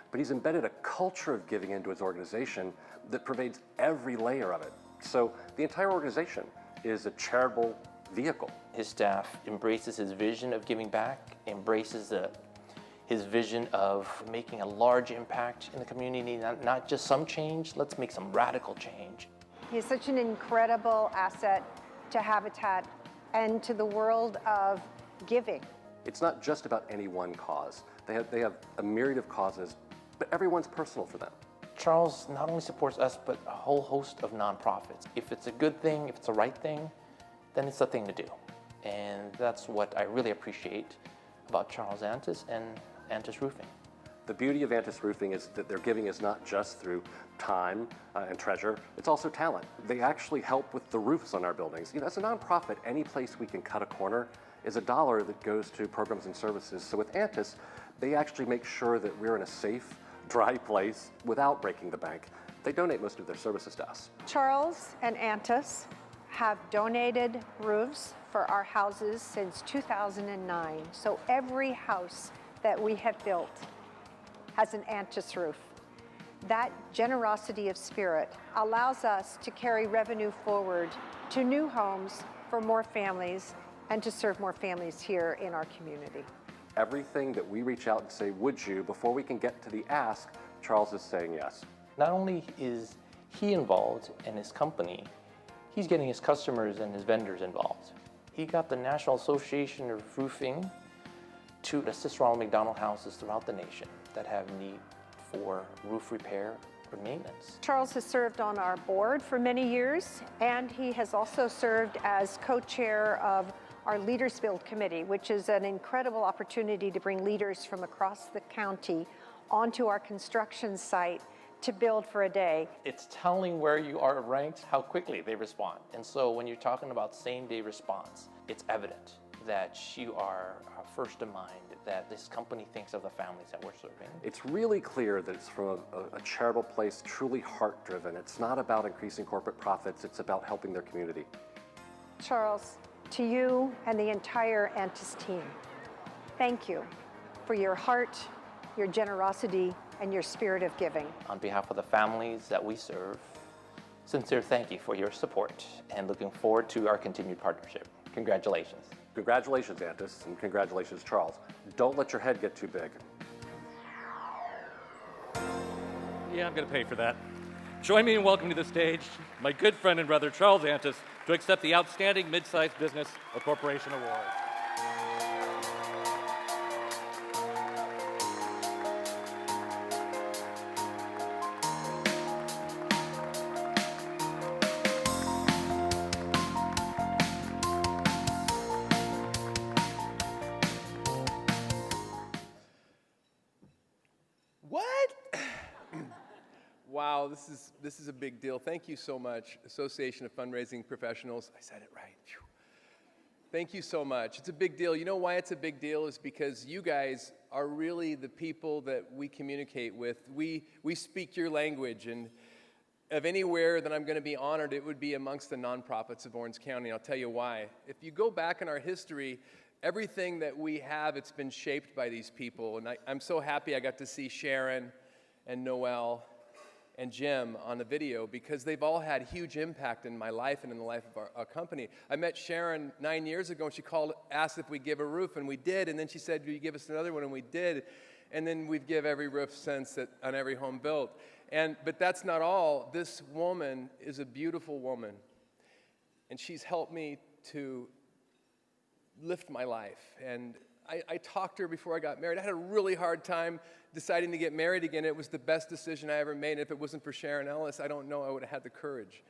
But he's embedded a culture of giving into his organization that pervades every layer of it. So the entire organization is a charitable vehicle. His staff embraces his vision of giving back, embraces his vision of making a large impact in the community, not just some change, let's make some radical change. He's such an incredible asset to Habitat and to the world of giving. It's not just about any one cause. They have a myriad of causes, but everyone's personal for them. Charles not only supports us, but a whole host of nonprofits. If it's a good thing, if it's the right thing, then it's the thing to do. And that's what I really appreciate about Charles Antis and Antis Roofing. The beauty of Antis Roofing is that their giving is not just through time and treasure, it's also talent. They actually help with the roofs on our buildings. You know, as a nonprofit, any place we can cut a corner is $1 that goes to programs and services. So with Antis, they actually make sure that we're in a safe, dry place without breaking the bank. They donate most of their services to us. Charles and Antis have donated roofs for our houses since 2009. So every house that we have built has an Antis roof. That generosity of spirit allows us to carry revenue forward to new homes for more families and to serve more families here in our community. Everything that we reach out and say, would you, before we can get to the ask, Charles is saying yes. Not only is he involved in his company, he's getting his customers and his vendors involved. He got the National Association of Roofing to assist Ronald McDonald houses throughout the nation that have need for roof repair or maintenance. Charles has served on our board for many years, and he has also served as co-chair of our Leaders Build Committee, which is an incredible opportunity to bring leaders from across the county onto our construction site to build for a day. It's telling where you are ranked, how quickly they respond. And so when you're talking about same-day response, it's evident that you are first in mind, that this company thinks of the families that we're serving. It's really clear that it's from a charitable place, truly heart-driven. It's not about increasing corporate profits, it's about helping their community. Charles, to you and the entire Antis team, thank you for your heart, your generosity, and your spirit of giving. On behalf of the families that we serve, sincere thank you for your support and looking forward to our continued partnership. Congratulations. Congratulations, Antis, and congratulations, Charles. Don't let your head get too big. Yeah, I'm going to pay for that. Join me in welcoming to the stage my good friend and brother, Charles Antis, to accept the Outstanding Mid-Sized Business or Corporation Award. Wow, this is a big deal. Thank you so much, Association of Fundraising Professionals. I said it right. Phew. Thank you so much. It's a big deal. You know why it's a big deal is because you guys are really the people that we communicate with. We speak your language, and of anywhere that I'm going to be honored, it would be amongst the nonprofits of Orange County. I'll tell you why. If you go back in our history, everything that we have, it's been shaped by these people. And I'm so happy I got to see Sharon and Noelle and Jim on the video because they've all had huge impact in my life and in the life of our company. I met Sharon 9 years ago, and she called, asked if we'd give a roof, and we did. And then she said, "Will you give us another one?" And we did. And then we've give every roof since on every home built. But that's not all. This woman is a beautiful woman, and she's helped me to lift my life. And I talked to her before I got married. I had a really hard time deciding to get married again. It was the best decision I ever made. And if it wasn't for Sharon Ellis, I don't know I would have had the courage.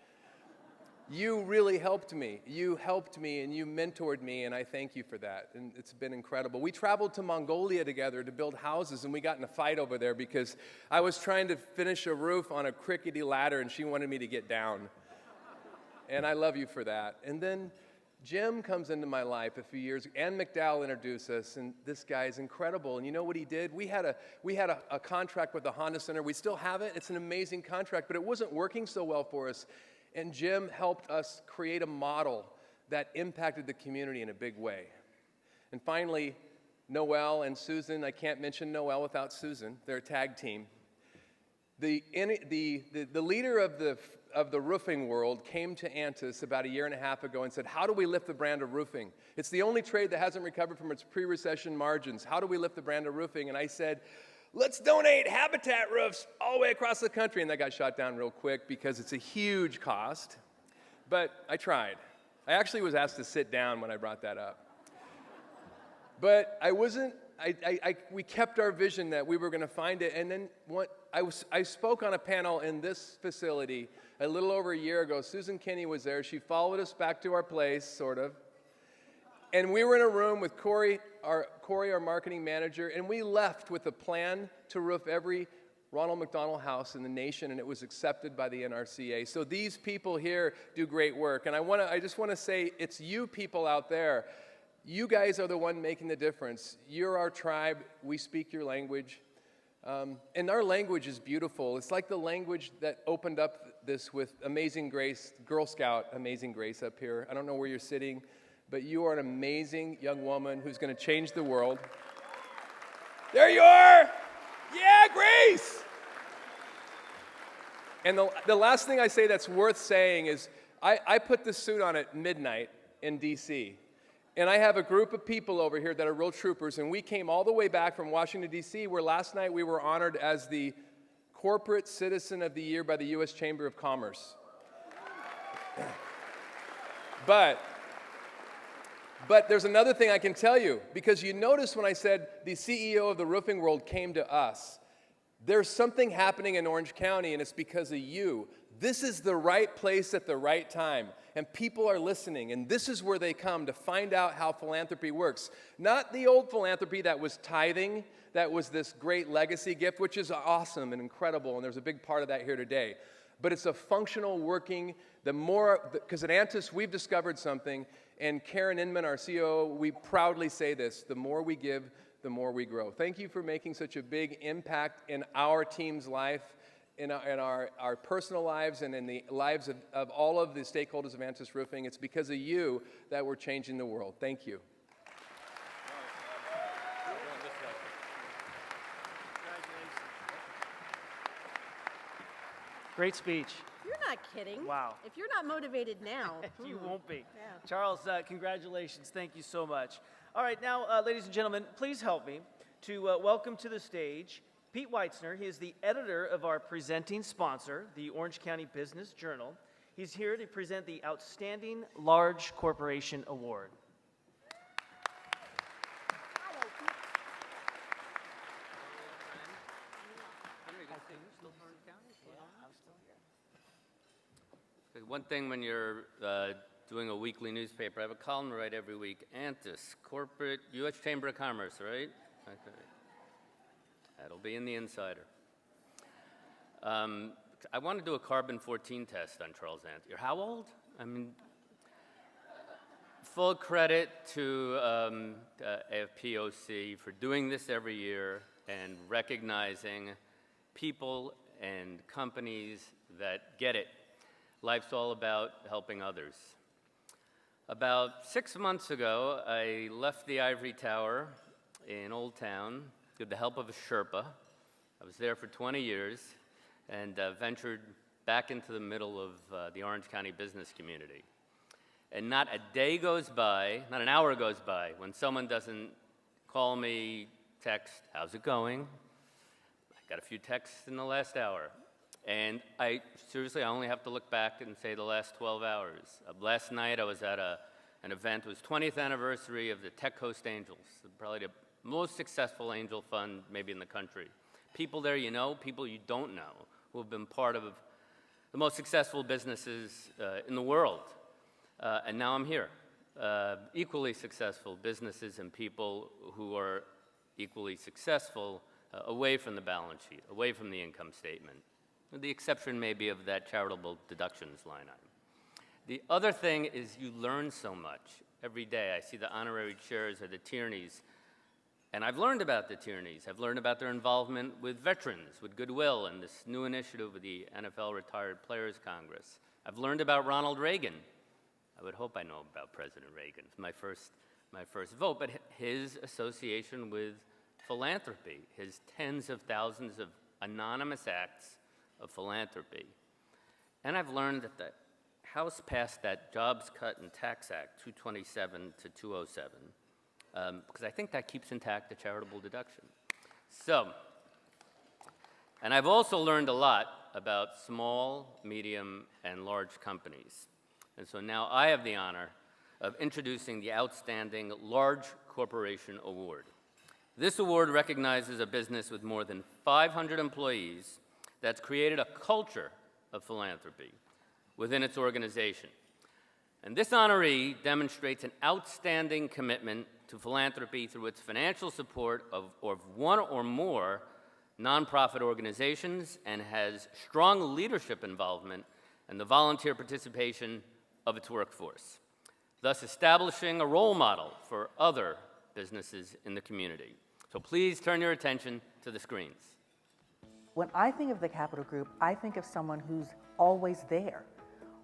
You really helped me. You helped me and you mentored me, and I thank you for that. And it's been incredible. We traveled to Mongolia together to build houses, and we got in a fight over there because I was trying to finish a roof on a crickety ladder, and she wanted me to get down. And I love you for that. And then Jim comes into my life a few years ago. Ann McDowell introduced us, and this guy is incredible. And you know what he did? We had a contract with the Honda Center. We still have it. It's an amazing contract, but it wasn't working so well for us. And Jim helped us create a model that impacted the community in a big way. And finally, Noelle and Susan. I can't mention Noelle without Susan. They're a tag team. The leader of the roofing world came to Antis about a year and a half ago and said, "How do we lift the brand of roofing? It's the only trade that hasn't recovered from its pre-recession margins. How do we lift the brand of roofing?" And I said, "Let's donate habitat roofs all the way across the country." And that got shot down real quick because it's a huge cost. But I tried. I actually was asked to sit down when I brought that up. But we kept our vision that we were going to find it. And then I spoke on a panel in this facility a little over a year ago. Susan Kinney was there. She followed us back to our place, sort of. And we were in a room with Corey, our marketing manager, and we left with a plan to roof every Ronald McDonald house in the nation, and it was accepted by the NRCA. So these people here do great work. And I just want to say, it's you people out there. You guys are the one making the difference. You're our tribe. We speak your language. And our language is beautiful. It's like the language that opened up this with Amazing Grace, Girl Scout Amazing Grace up here. I don't know where you're sitting, but you are an amazing young woman who's going to change the world. There you are! Yeah, Grace! And the last thing I say that's worth saying is I put this suit on at midnight in D.C., and I have a group of people over here that are real troopers, and we came all the way back from Washington, D.C., where last night we were honored as the Corporate Citizen of the Year by the U.S. Chamber of Commerce. But there's another thing I can tell you, because you notice when I said the CEO of the roofing world came to us. There's something happening in Orange County, and it's because of you. This is the right place at the right time, and people are listening, and this is where they come to find out how philanthropy works. Not the old philanthropy that was tithing, that was this great legacy gift, which is awesome and incredible, and there's a big part of that here today. But it's a functional working, because at Antis we've discovered something, and Karen Inman, our COO, we proudly say this: the more we give, the more we grow. Thank you for making such a big impact in our team's life, in our personal lives, and in the lives of all of the stakeholders of Antis Roofing. It's because of you that we're changing the world. Thank you. Great speech. You're not kidding. Wow. If you're not motivated now. You won't be. Yeah. Charles, congratulations. Thank you so much. All right, now, ladies and gentlemen, please help me to welcome to the stage Pete Weitzner. He is the editor of our presenting sponsor, the Orange County Business Journal. He's here to present the Outstanding Large Corporation Award. One thing when you're doing a weekly newspaper, I have a column to write every week. Antis, corporate, U.S. Chamber of Commerce, right? Okay. That'll be in the Insider. I want to do a carbon-14 test on Charles Ant. You're how old? I mean, full credit to AFPOC for doing this every year and recognizing people and companies that get it. Life's all about helping others. About 6 months ago, I left the Ivory Tower in Old Town with the help of a Sherpa. I was there for 20 years and ventured back into the middle of the Orange County business community. And not a day goes by, not an hour goes by, when someone doesn't call me, text, how's it going? I got a few texts in the last hour. And I only have to look back and say the last 12 hours. Last night I was at an event, it was 20th anniversary of the Tech Coast Angels, probably the most successful angel fund maybe in the country. People there you know, people you don't know, who have been part of the most successful businesses in the world. And now I'm here. Equally successful businesses and people who are equally successful away from the balance sheet, away from the income statement. The exception may be of that charitable deductions line item. The other thing is you learn so much every day. I see the Honorary Chairs or the Tierneys, and I've learned about the Tierneys. I've learned about their involvement with veterans, with Goodwill, and this new initiative with the NFL Retired Players Congress. I've learned about Ronald Reagan. I would hope I know about President Reagan. It's my first vote, but his association with philanthropy, his tens of thousands of anonymous acts of philanthropy. And I've learned that the House passed that Jobs Cut and Tax Act, 227 to 207, because I think that keeps intact the charitable deduction. So, and I've also learned a lot about small, medium, and large companies. And so now I have the honor of introducing the Outstanding Large Corporation Award. This award recognizes a business with more than 500 employees that's created a culture of philanthropy within its organization. And this honoree demonstrates an outstanding commitment to philanthropy through its financial support of one or more nonprofit organizations and has strong leadership involvement and the volunteer participation of its workforce, thus establishing a role model for other businesses in the community. So please turn your attention to the screens. When I think of the Capital Group, I think of someone who's always there.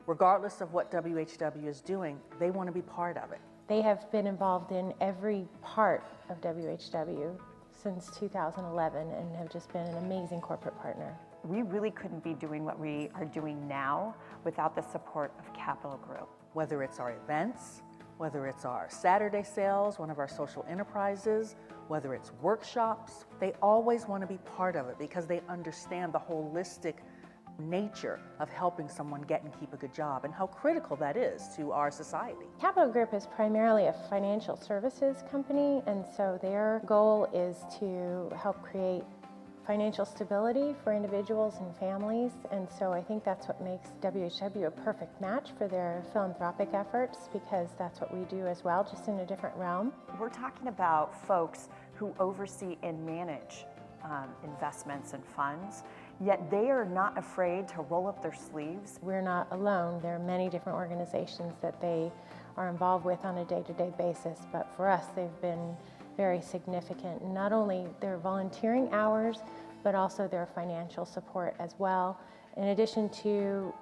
Regardless of what WHW is doing, they want to be part of it. They have been involved in every part of WHW since 2011 and have just been an amazing corporate partner. We really couldn't be doing what we are doing now without the support of Capital Group. Whether it's our events, whether it's our Saturday sales, one of our social enterprises, whether it's workshops, they always want to be part of it because they understand the holistic nature of helping someone get and keep a good job and how critical that is to our society. Capital Group is primarily a financial services company, and so their goal is to help create financial stability for individuals and families, and so I think that's what makes WHW a perfect match for their philanthropic efforts, because that's what we do as well, just in a different realm. We're talking about folks who oversee and manage investments and funds, yet they are not afraid to roll up their sleeves. We're not alone. There are many different organizations that they are involved with on a day-to-day basis, but for us they've been very significant. Not only their volunteering hours, but also their financial support as well. In addition to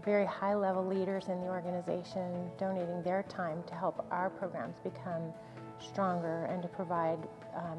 very high-level leaders in the organization donating their time to help our programs become stronger and to provide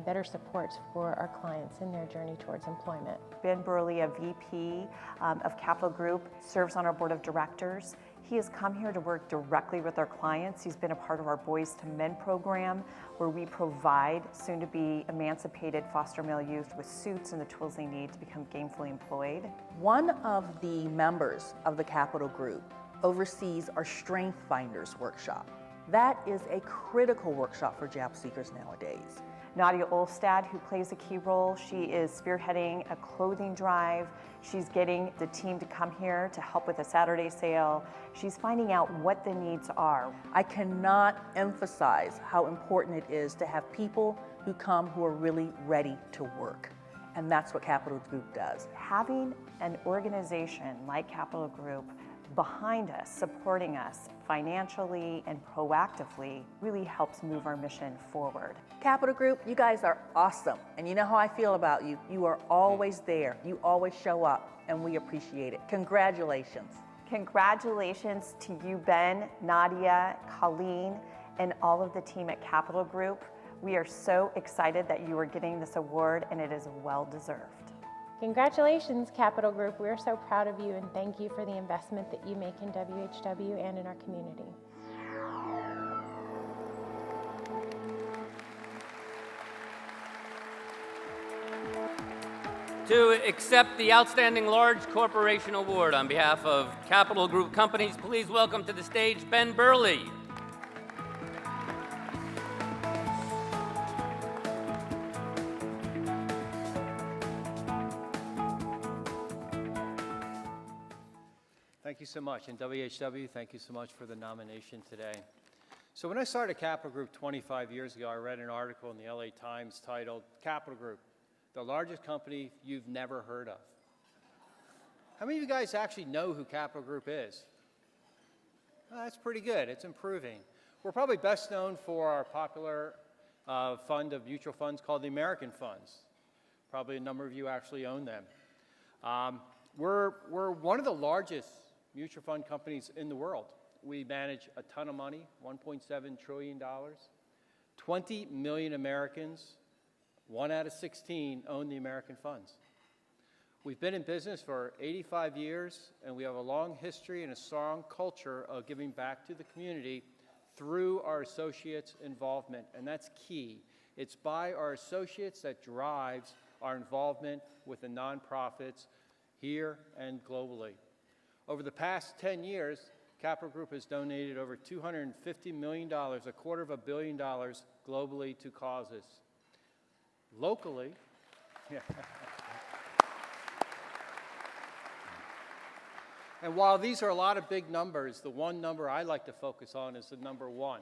better supports for our clients in their journey towards employment. Ben Burley, a VP of Capital Group, serves on our board of directors. He has come here to work directly with our clients. He's been a part of our Boys to Men program, where we provide soon-to-be emancipated foster male youth with suits and the tools they need to become gainfully employed. One of the members of the Capital Group oversees our Strength Finders workshop. That is a critical workshop for job seekers nowadays. Nadia Olstad, who plays a key role, she is spearheading a clothing drive. She's getting the team to come here to help with a Saturday sale. She's finding out what the needs are. I cannot emphasize how important it is to have people who come who are really ready to work. And that's what Capital Group does. Having an organization like Capital Group behind us, supporting us financially and proactively, really helps move our mission forward. Capital Group, you guys are awesome. And you know how I feel about you. You are always there. You always show up, and we appreciate it. Congratulations. Congratulations to you, Ben, Nadia, Colleen, and all of the team at Capital Group. We are so excited that you are getting this award, and it is well-deserved. Congratulations, Capital Group. We're so proud of you, and thank you for the investment that you make in WHW and in our community. To accept the Outstanding Large Corporation Award on behalf of Capital Group companies, please welcome to the stage Ben Burley. Thank you so much. And WHW, thank you so much for the nomination today. So when I started Capital Group 25 years ago, I read an article in the LA Times titled, Capital Group, the largest company you've never heard of. How many of you guys actually know who Capital Group is? Oh, that's pretty good. It's improving. We're probably best known for our popular fund of mutual funds called the American Funds. Probably a number of you actually own them. We're one of the largest mutual fund companies in the world. We manage a ton of money, $1.7 trillion. 20 million Americans, 1 out of 16, own the American funds. We've been in business for 85 years, and we have a long history and a strong culture of giving back to the community through our associates' involvement, and that's key. It's by our associates that drives our involvement with the nonprofits here and globally. Over the past 10 years, Capital Group has donated over $250 million, $250 million globally to causes. Locally, and while these are a lot of big numbers, the one number I like to focus on is the number one.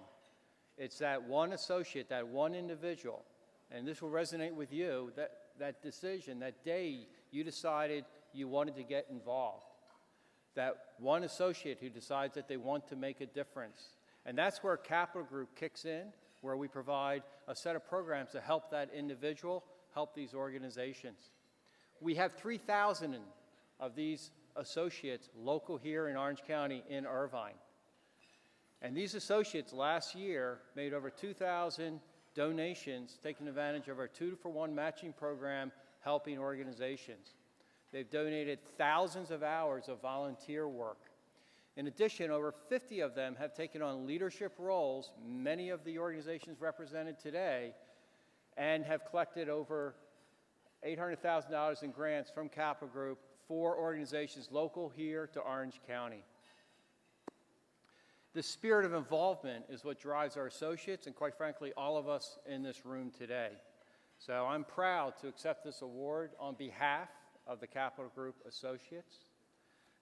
It's that one associate, that one individual, and this will resonate with you, that decision, that day you decided you wanted to get involved. That one associate who decides that they want to make a difference. And that's where Capital Group kicks in, where we provide a set of programs to help that individual, help these organizations. We have 3,000 of these associates local here in Orange County in Irvine. And these associates last year made over 2,000 donations, taking advantage of our 2-for-1 matching program, helping organizations. They've donated thousands of hours of volunteer work. In addition, over 50 of them have taken on leadership roles, many of the organizations represented today, and have collected over $800,000 in grants from Capital Group for organizations local here to Orange County. The spirit of involvement is what drives our associates and, quite frankly, all of us in this room today. So I'm proud to accept this award on behalf of the Capital Group associates.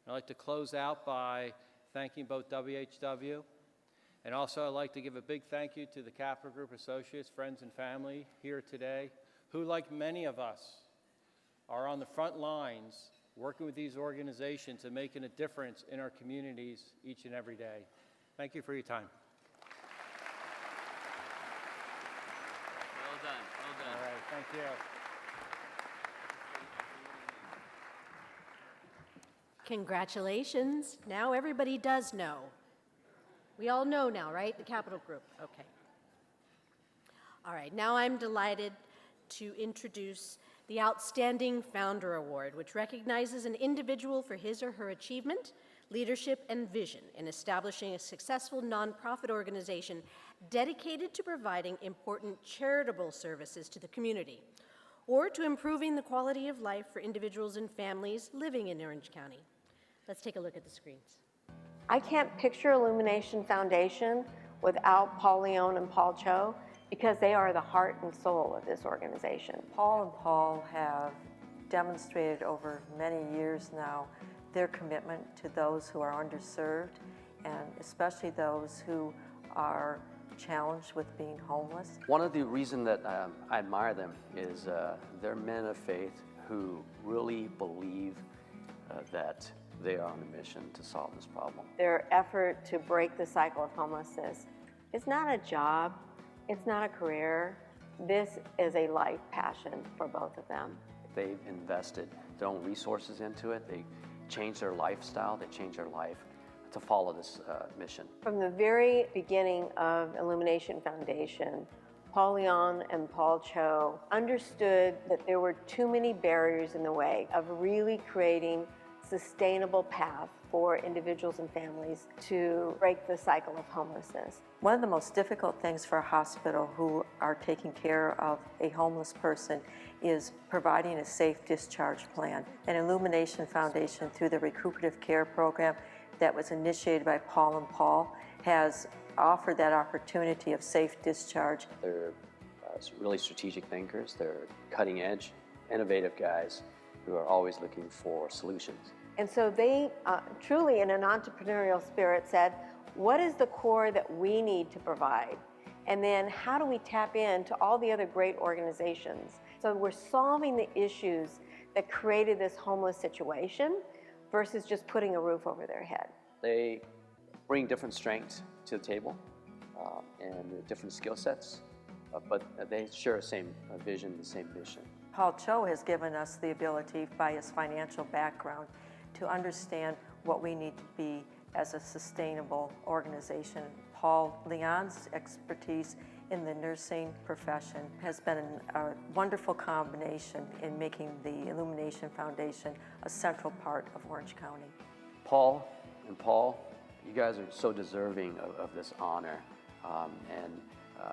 I'd like to close out by thanking both WHW, and also I'd like to give a big thank you to the Capital Group associates, friends and family here today, who, like many of us, are on the front lines working with these organizations and making a difference in our communities each and every day. Thank you for your time. Well done, well done. All right, thank you. Congratulations. Now everybody does know. We all know now, right? The Capital Group. Okay. All right, now I'm delighted to introduce the Outstanding Founder Award, which recognizes an individual for his or her achievement, leadership, and vision in establishing a successful nonprofit organization dedicated to providing important charitable services to the community, or to improving the quality of life for individuals and families living in Orange County. Let's take a look at the screens. I can't picture Illumination Foundation without Paul Leone and Paul Cho, because they are the heart and soul of this organization. Paul and Paul have demonstrated over many years now their commitment to those who are underserved, and especially those who are challenged with being homeless. One of the reasons that I admire them is they're men of faith who really believe that they are on a mission to solve this problem. Their effort to break the cycle of homelessness is not a job, it's not a career. This is a life passion for both of them. They've invested their own resources into it. They changed their lifestyle, they changed their life to follow this mission. From the very beginning of Illumination Foundation, Paul Leon and Paul Cho understood that there were too many barriers in the way of really creating sustainable path for individuals and families to break the cycle of homelessness. One of the most difficult things for a hospital who are taking care of a homeless person is providing a safe discharge plan. And Illumination Foundation, through the recuperative care program that was initiated by Paul and Paul, has offered that opportunity of safe discharge. They're really strategic thinkers. They're cutting edge, innovative guys who are always looking for solutions. And so they truly, in an entrepreneurial spirit, said, what is the core that we need to provide? And then how do we tap into all the other great organizations? So we're solving the issues that created this homeless situation versus just putting a roof over their head. They bring different strengths to the table and different skill sets, but they share the same vision, the same mission. Paul Cho has given us the ability, by his financial background, to understand what we need to be as a sustainable organization. Paul Leon's expertise in the nursing profession has been a wonderful combination in making the Illumination Foundation a central part of Orange County. Paul and Paul, you guys are so deserving of this honor, and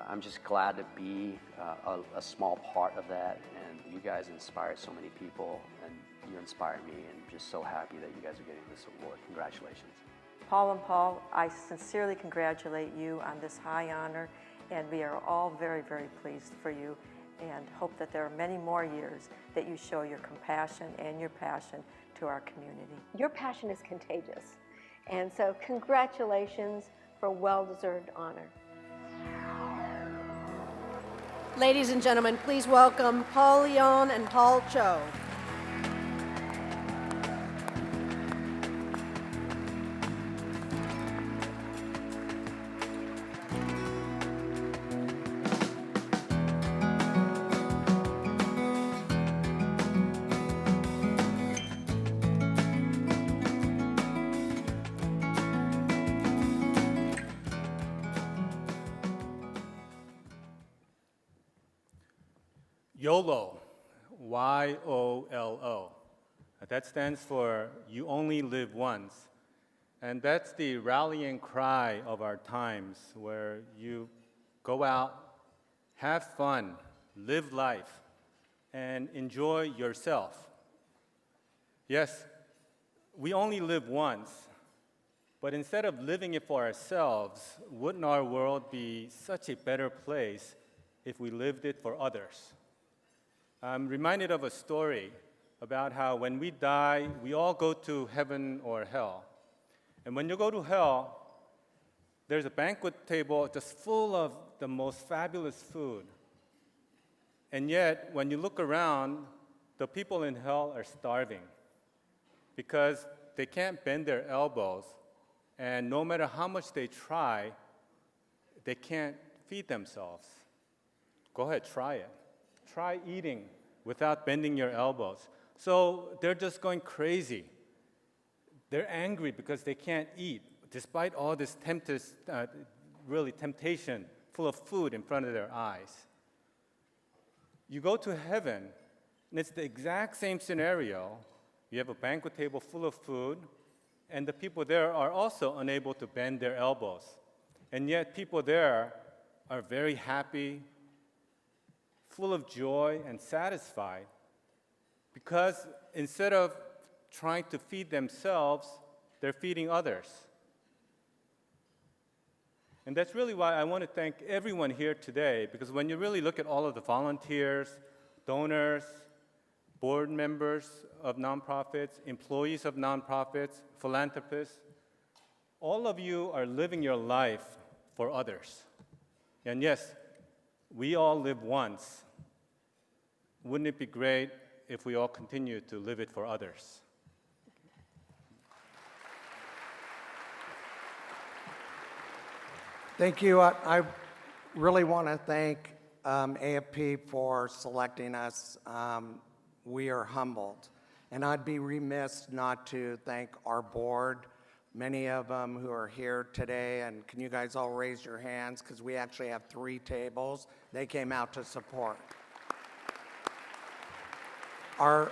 I'm just glad to be a small part of that, and you guys inspire so many people, and you inspire me, and I'm just so happy that you guys are getting this award. Congratulations. Paul and Paul, I sincerely congratulate you on this high honor, and we are all very, very pleased for you, and hope that there are many more years that you show your compassion and your passion to our community. Your passion is contagious. And so congratulations for well-deserved honor. Ladies and gentlemen, please welcome Paul Leon and Paul Cho. YOLO, Y-O-L-O. That stands for You Only Live Once. And that's the rallying cry of our times, where you go out, have fun, live life, and enjoy yourself. Yes, we only live once, but instead of living it for ourselves, wouldn't our world be such a better place if we lived it for others? I'm reminded of a story about how when we die, we all go to heaven or hell. And when you go to hell, there's a banquet table just full of the most fabulous food. And yet, when you look around, the people in hell are starving because they can't bend their elbows, and no matter how much they try, they can't feed themselves. Go ahead, try it. Try eating without bending your elbows. So they're just going crazy. They're angry because they can't eat, despite all this temptation full of food in front of their eyes. You go to heaven, and it's the exact same scenario. You have a banquet table full of food, and the people there are also unable to bend their elbows. And yet people there are very happy, full of joy and satisfied, because instead of trying to feed themselves, they're feeding others. And that's really why I want to thank everyone here today, because when you really look at all of the volunteers, donors, board members of nonprofits, employees of nonprofits, philanthropists, all of you are living your life for others. And yes, we all live once. Wouldn't it be great if we all continue to live it for others? Thank you. I really want to thank AFP for selecting us. We are humbled. And I'd be remiss not to thank our board, many of them who are here today. And can you guys all raise your hands? Because we actually have 3 tables. They came out to support. Our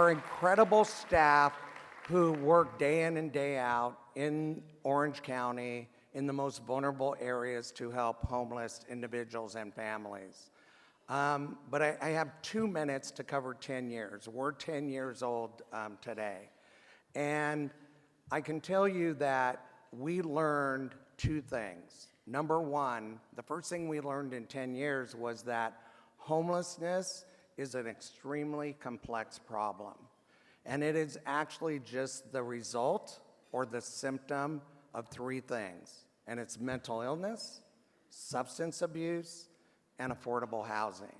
incredible staff who work day in and day out in Orange County in the most vulnerable areas to help homeless individuals and families. But I have 2 minutes to cover 10 years. We're 10 years old today. And I can tell you that we learned 2 things. Number one, the first thing we learned in 10 years was that homelessness is an extremely complex problem. And it is actually just the result or the symptom of 3 things. And it's mental illness, substance abuse, and affordable housing.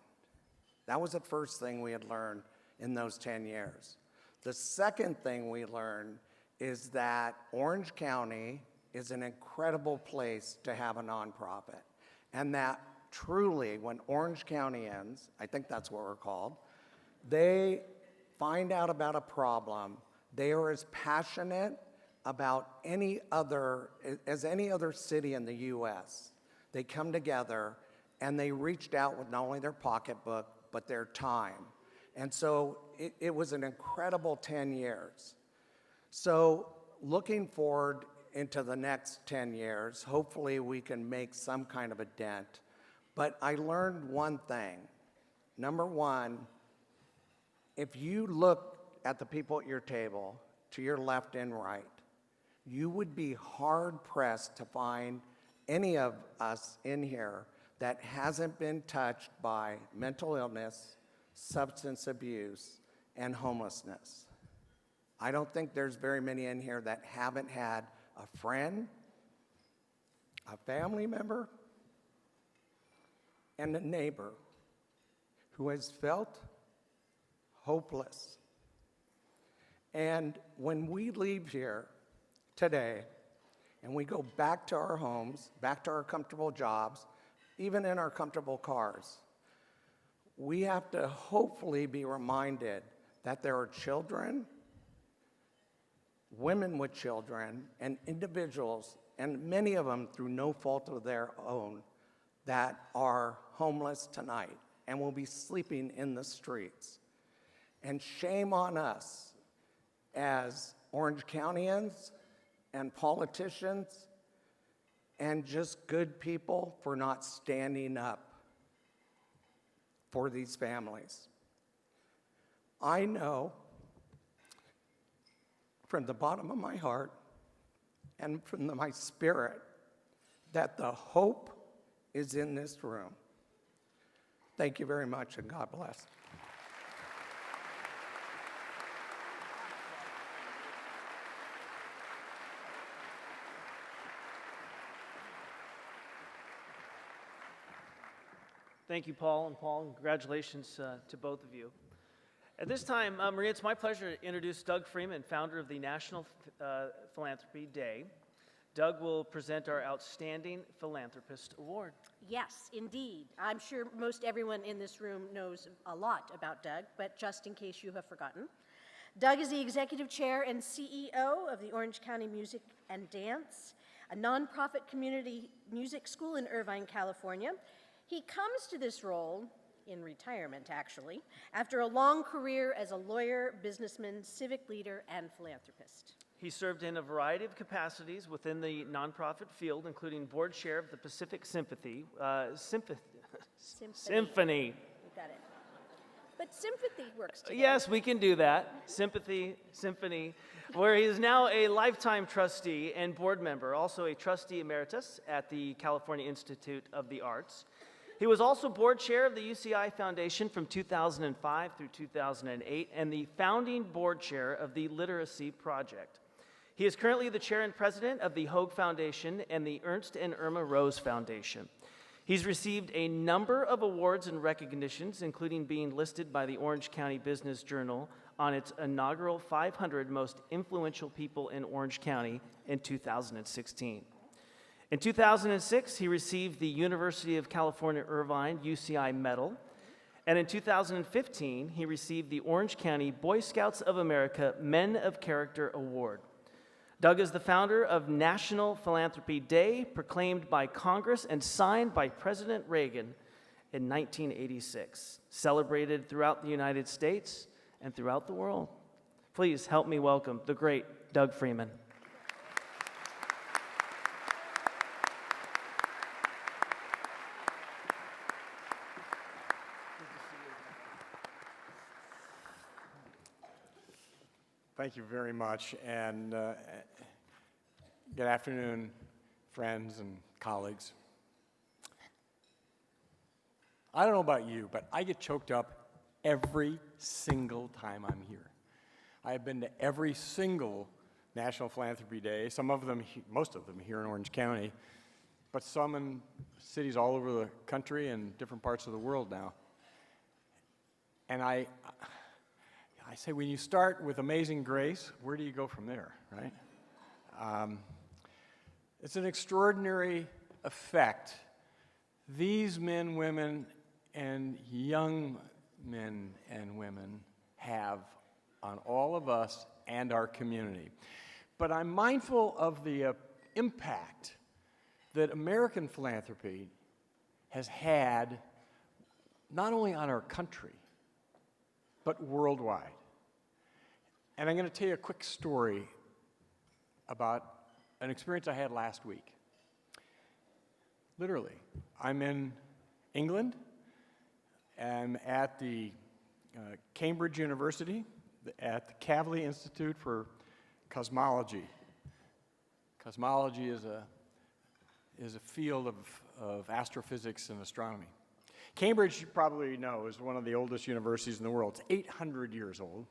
That was the first thing we had learned in those 10 years. The second thing we learned is that Orange County is an incredible place to have a nonprofit. And that truly, when Orange County ends, I think that's what we're called, they find out about a problem, they are as passionate about any other city in the US. They come together and they reached out with not only their pocketbook, but their time. And so it was an incredible 10 years. So looking forward into the next 10 years, hopefully we can make some kind of a dent. But I learned one thing. Number one, if you look at the people at your table, to your left and right, you would be hard-pressed to find any of us in here that hasn't been touched by mental illness, substance abuse, and homelessness. I don't think there's very many in here that haven't had a friend, a family member, and a neighbor who has felt hopeless. And when we leave here today and we go back to our homes, back to our comfortable jobs, even in our comfortable cars, we have to hopefully be reminded that there are children, women with children, and individuals, and many of them through no fault of their own, that are homeless tonight and will be sleeping in the streets. And shame on us as Orange Countyans and politicians and just good people for not standing up for these families. I know from the bottom of my heart and from my spirit that the hope is in this room. Thank you very much, and God bless. Thank you, Paul, and congratulations to both of you. At this time, Maria, it's my pleasure to introduce Doug Freeman, founder of the National Philanthropy Day. Doug will present our Outstanding Philanthropist Award. Yes, indeed. I'm sure most everyone in this room knows a lot about Doug, but just in case you have forgotten. Doug is the executive chair and CEO of the Orange County Music and Dance, a nonprofit community music school in Irvine, California. He comes to this role, in retirement actually, after a long career as a lawyer, businessman, civic leader, and philanthropist. He served in a variety of capacities within the nonprofit field, including board chair of the Pacific Symphony. Symphony. You got it. But sympathy works together. Yes, we can do that. Symphony, where he is now a lifetime trustee and board member, also a trustee emeritus at the California Institute of the Arts. He was also board chair of the UCI Foundation from 2005 through 2008 and the founding board chair of the Literacy Project. He is currently the chair and president of the Hoag Foundation and the Ernst and Irma Rose Foundation. He's received a number of awards and recognitions, including being listed by the Orange County Business Journal on its inaugural 500 Most Influential People in Orange County in 2016. In 2006, he received the University of California Irvine UCI Medal, and in 2015, he received the Orange County Boy Scouts of America Men of Character Award. Doug is the founder of National Philanthropy Day, proclaimed by Congress and signed by President Reagan in 1986, celebrated throughout the United States and throughout the world. Please help me welcome the great Doug Freeman. Thank you very much, and good afternoon, friends and colleagues. I don't know about you, but I get choked up every single time I'm here. I have been to every single National Philanthropy Day, some of them, most of them here in Orange County, but some in cities all over the country and different parts of the world now. And I say, when you start with Amazing Grace, where do you go from there, right? It's an extraordinary effect these men, women, and young men and women have on all of us and our community. But I'm mindful of the impact that American philanthropy has had not only on our country, but worldwide. And I'm going to tell you a quick story about an experience I had last week. Literally, I'm in England. I'm at the Cambridge University, at the Kavli Institute for Cosmology. Cosmology is a field of astrophysics and astronomy. Cambridge, you probably know, is one of the oldest universities in the world. It's 800 years old.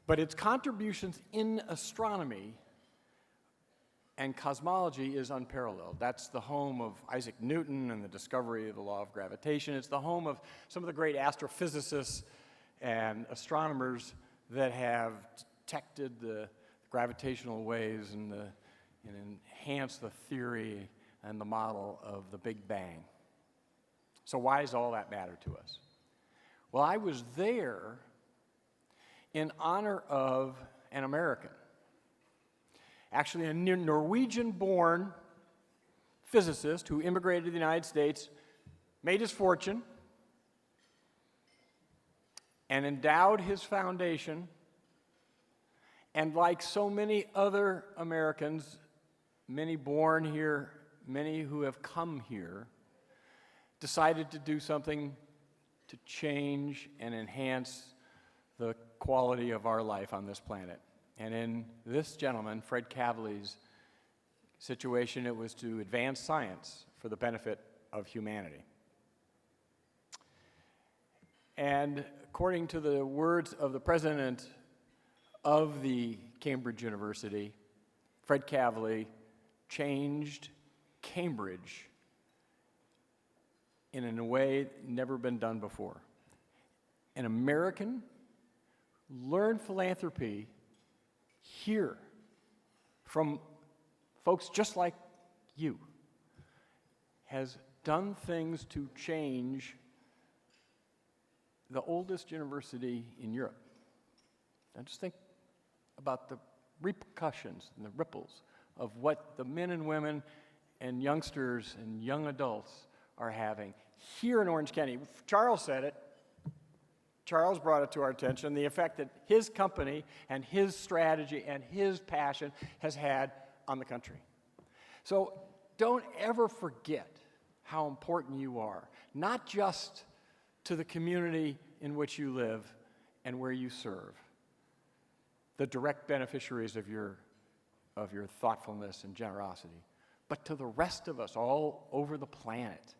But its contributions in astronomy and cosmology is unparalleled. That's the home of Isaac Newton and the discovery of the law of gravitation. It's the home of some of the great astrophysicists and astronomers that have detected the gravitational waves and enhanced the theory and the model of the Big Bang. So why does all that matter to us? Well, I was there in honor of an American, actually a Norwegian-born physicist who immigrated to the United States, made his fortune, and endowed his foundation, and like so many other Americans, many born here, many who have come here, decided to do something to change and enhance the quality of our life on this planet. And in this gentleman, Fred Kavli's situation, it was to advance science for the benefit of humanity. And according to the words of the president of the Cambridge University, Fred Kavli changed Cambridge in a way never been done before. An American learned philanthropy here from folks just like you, has done things to change the oldest university in Europe. Now just think about the repercussions and the ripples of what the men and women and youngsters and young adults are having here in Orange County. Charles said it. Charles brought it to our attention, the effect that his company and his strategy and his passion has had on the country. So don't ever forget how important you are, not just to the community in which you live and where you serve, the direct beneficiaries of your thoughtfulness and generosity, but to the rest of us all over the planet.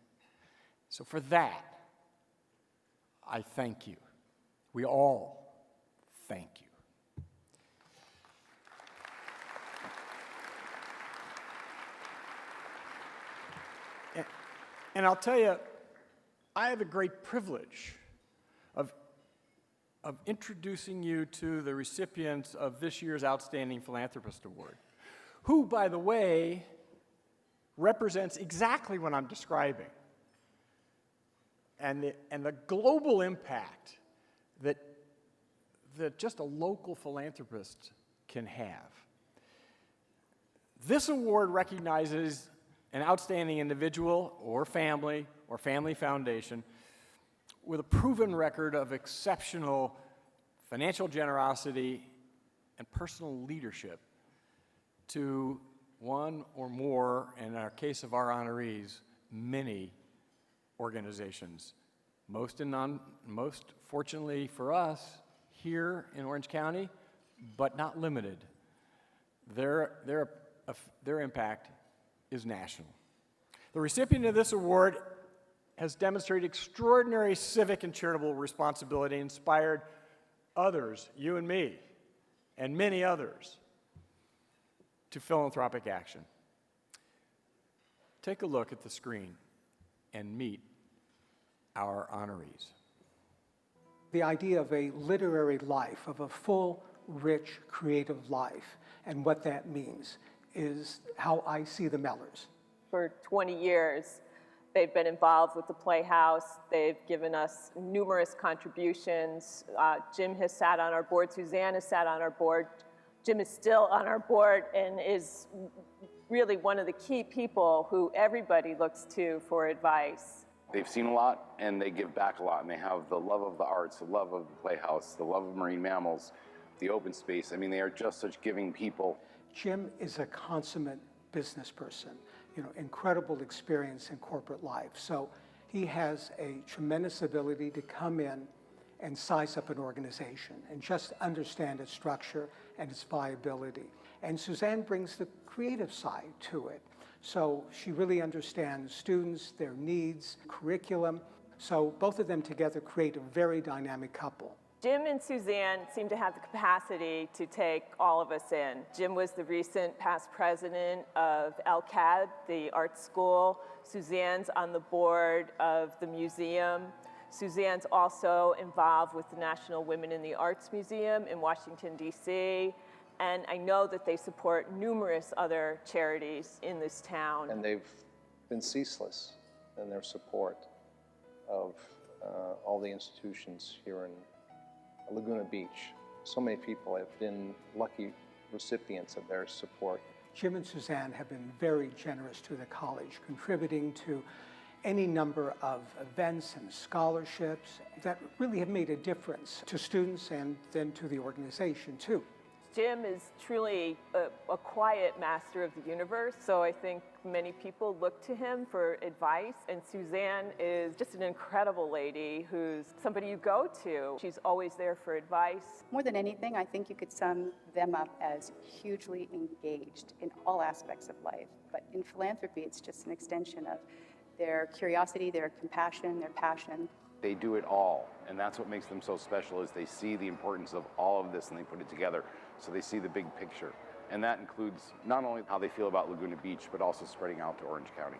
So for that, I thank you. We all thank you. And I'll tell you, I have a great privilege of introducing you to the recipients of this year's Outstanding Philanthropist Award, who, by the way, represents exactly what I'm describing, and the global impact that just a local philanthropist can have. This award recognizes an outstanding individual or family foundation with a proven record of exceptional financial generosity and personal leadership to one or more, in our case of our honorees, many organizations. Most fortunately for us here in Orange County, but not limited. Their impact is national. The recipient of this award has demonstrated extraordinary civic and charitable responsibility, inspired others, you and me, and many others, to philanthropic action. Take a look at the screen and meet our honorees. The idea of a literary life, of a full, rich, creative life, and what that means is how I see the Mellers. For 20 years, they've been involved with the Playhouse. They've given us numerous contributions. Jim has sat on our board. Suzanne has sat on our board. Jim is still on our board and is really one of the key people who everybody looks to for advice. They've seen a lot, and they give back a lot, and they have the love of the arts, the love of the Playhouse, the love of marine mammals, the open space. I mean, they are just such giving people. Jim is a consummate business person, incredible experience in corporate life. So he has a tremendous ability to come in and size up an organization and just understand its structure and its viability. And Suzanne brings the creative side to it. So she really understands students, their needs, curriculum. So both of them together create a very dynamic couple. Jim and Suzanne seem to have the capacity to take all of us in. Jim was the recent past president of LCAD, the art school. Suzanne's on the board of the museum. Suzanne's also involved with the National Women in the Arts Museum in Washington, D.C., and I know that they support numerous other charities in this town. And they've been ceaseless in their support of all the institutions here in Laguna Beach. So many people have been lucky recipients of their support. Jim and Suzanne have been very generous to the college, contributing to any number of events and scholarships that really have made a difference to students and then to the organization too. Jim is truly a quiet master of the universe, so I think many people look to him for advice, and Suzanne is just an incredible lady who's somebody you go to. She's always there for advice. More than anything, I think you could sum them up as hugely engaged in all aspects of life, but in philanthropy, it's just an extension of their curiosity, their compassion, their passion. They do it all, and that's what makes them so special, is they see the importance of all of this and they put it together, so they see the big picture. And that includes not only how they feel about Laguna Beach, but also spreading out to Orange County.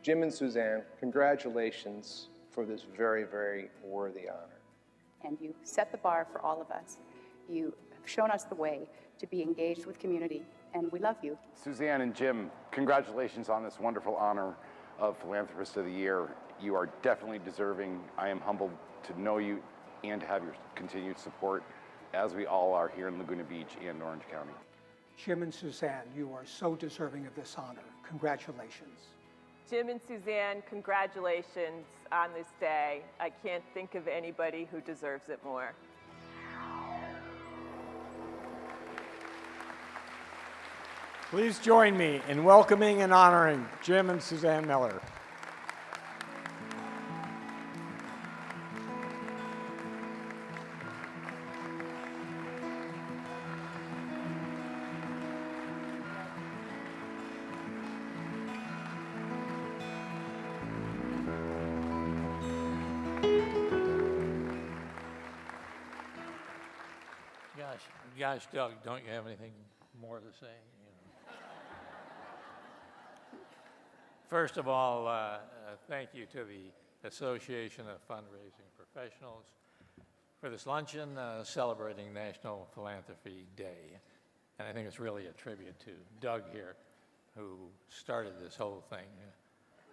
Jim and Suzanne, congratulations for this very, very worthy honor. And you set the bar for all of us. You have shown us the way to be engaged with community, and we love you. Suzanne and Jim, congratulations on this wonderful honor of Philanthropist of the Year. You are definitely deserving. I am humbled to know you and to have your continued support, as we all are here in Laguna Beach and Orange County. Jim and Suzanne, you are so deserving of this honor. Congratulations. Jim and Suzanne, congratulations on this day. I can't think of anybody who deserves it more. Please join me in welcoming and honoring Jim and Suzanne Miller. Gosh, Doug, don't you have anything more to say? First of all, thank you to the Association of Fundraising Professionals for this luncheon celebrating National Philanthropy Day. And I think it's really a tribute to Doug here, who started this whole thing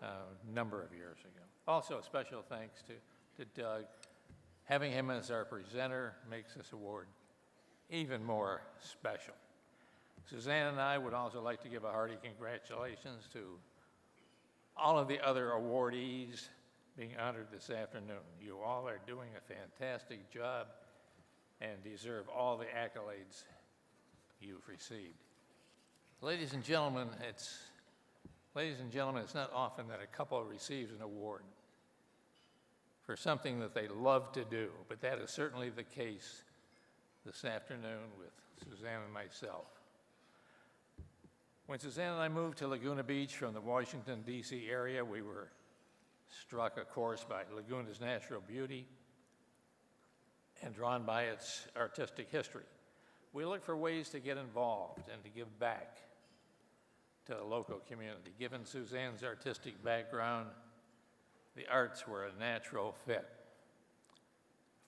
a number of years ago. Also, a special thanks to Doug. Having him as our presenter makes this award even more special. Suzanne and I would also like to give a hearty congratulations to all of the other awardees being honored this afternoon. You all are doing a fantastic job and deserve all the accolades you've received. Ladies and gentlemen, it's not often that a couple receives an award for something that they love to do, but that is certainly the case this afternoon with Suzanne and myself. When Suzanne and I moved to Laguna Beach from the Washington, D.C. area, we were struck, of course, by Laguna's natural beauty and drawn by its artistic history. We looked for ways to get involved and to give back to the local community. Given Suzanne's artistic background, the arts were a natural fit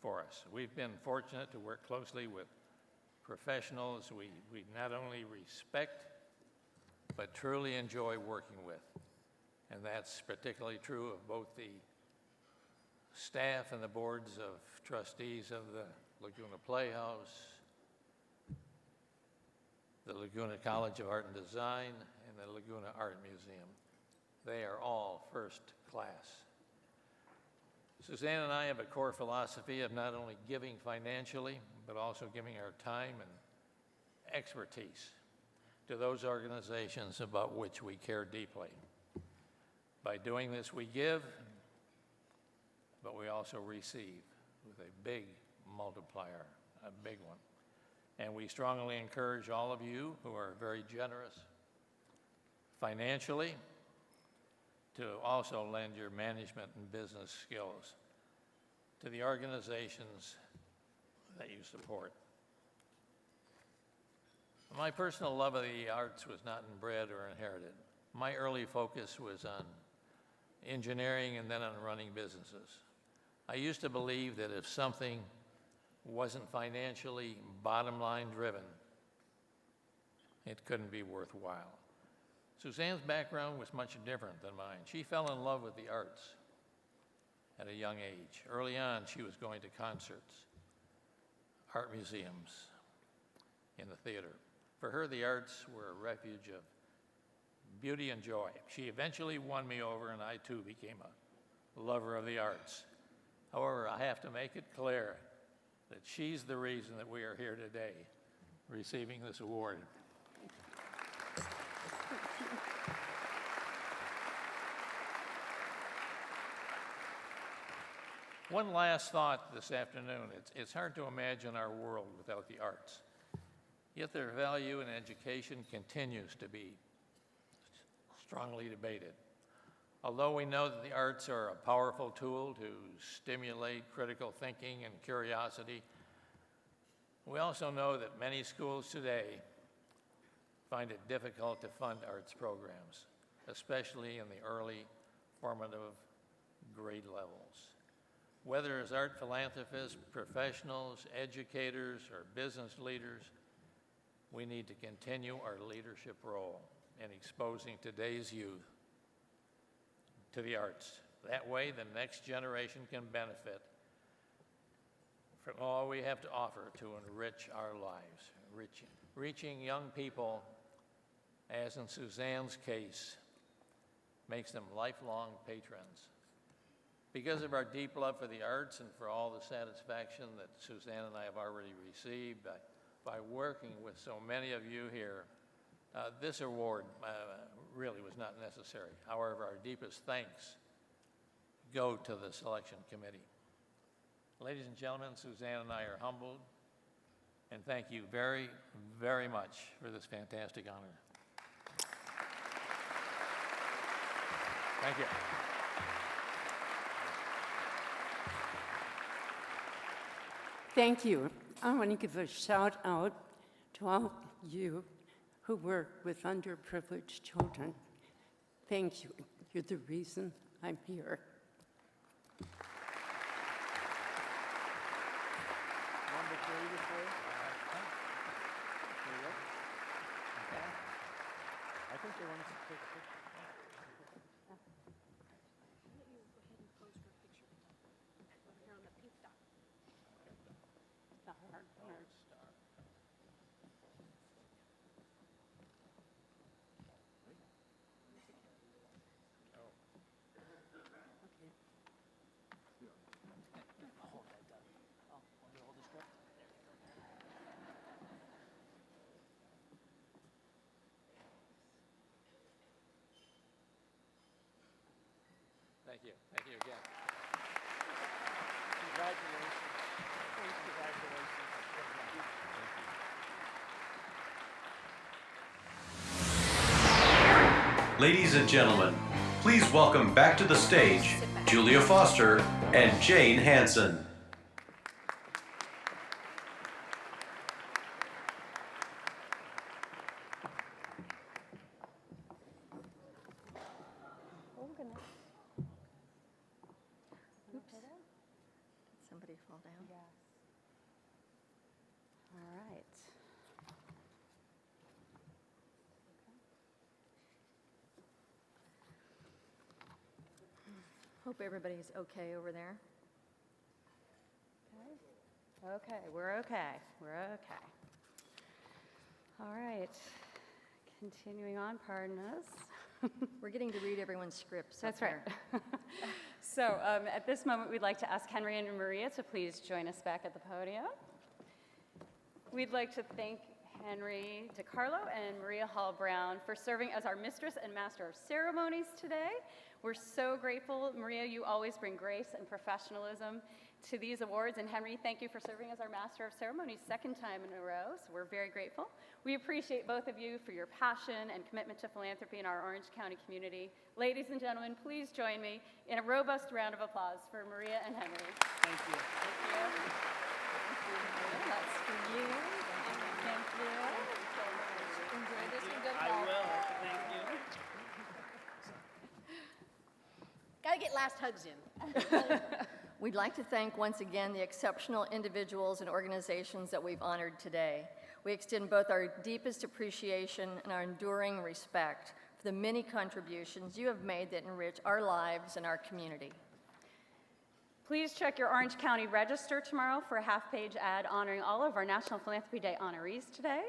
for us. We've been fortunate to work closely with professionals we not only respect, but truly enjoy working with. And that's particularly true of both the staff and the boards of trustees of the Laguna Playhouse, the Laguna College of Art and Design, and the Laguna Art Museum. They are all first class. Suzanne and I have a core philosophy of not only giving financially, but also giving our time and expertise to those organizations about which we care deeply. By doing this, we give, but we also receive with a big multiplier, a big one. And we strongly encourage all of you who are very generous financially to also lend your management and business skills to the organizations that you support. My personal love of the arts was not inbred or inherited. My early focus was on engineering and then on running businesses. I used to believe that if something wasn't financially bottom line driven, it couldn't be worthwhile. Suzanne's background was much different than mine. She fell in love with the arts at a young age. Early on, she was going to concerts, art museums, in the theater. For her, the arts were a refuge of beauty and joy. She eventually won me over, and I too became a lover of the arts. However, I have to make it clear that she's the reason that we are here today receiving this award. One last thought this afternoon. It's hard to imagine our world without the arts. Yet their value in education continues to be strongly debated. Although we know that the arts are a powerful tool to stimulate critical thinking and curiosity, we also know that many schools today find it difficult to fund arts programs, especially in the early formative grade levels. Whether as art philanthropists, professionals, educators, or business leaders, we need to continue our leadership role in exposing today's youth to the arts. That way, the next generation can benefit from all we have to offer to enrich our lives. Reaching young people, as in Suzanne's case, makes them lifelong patrons. Because of our deep love for the arts and for all the satisfaction that Suzanne and I have already received by working with so many of you here, this award really was not necessary. However, our deepest thanks go to the selection committee. Ladies and gentlemen, Suzanne and I are humbled, and thank you very, very much for this fantastic honor. Thank you. Thank you. I want to give a shout out to all you who work with underprivileged children. Thank you. You're the reason I'm here. I think they want us to take a picture. Thank you. Thank you again. Congratulations. Congratulations. Ladies and gentlemen, please welcome back to the stage Julia Foster and Jane Hansen. Somebody fall down? Yes. All right. Hope everybody's okay over there. Okay, we're okay. We're okay. All right. Continuing on, pardon us. We're getting to read everyone's scripts. That's right. So at this moment, we'd like to ask Henry and Maria to please join us back at the podium. We'd like to thank Henry DiCarlo and Maria Hall Brown for serving as our Mistress and Master of Ceremonies today. We're so grateful. Maria, you always bring grace and professionalism to these awards. And Henry, thank you for serving as our Master of Ceremonies second time in a row. So we're very grateful. We appreciate both of you for your passion and commitment to philanthropy in our Orange County community. Ladies and gentlemen, please join me in a robust round of applause for Maria and Henry. Thank you. Thank you. Thank you, Maria. That's for you. Thank you. Enjoy this in good I health. will. Thank you. Gotta get last hugs in. We'd like to thank once again the exceptional individuals and organizations that we've honored today. We extend both our deepest appreciation and our enduring respect for the many contributions you have made that enrich our lives and our community. Please check your Orange County Register tomorrow for a half-page ad honoring all of our National Philanthropy Day honorees today.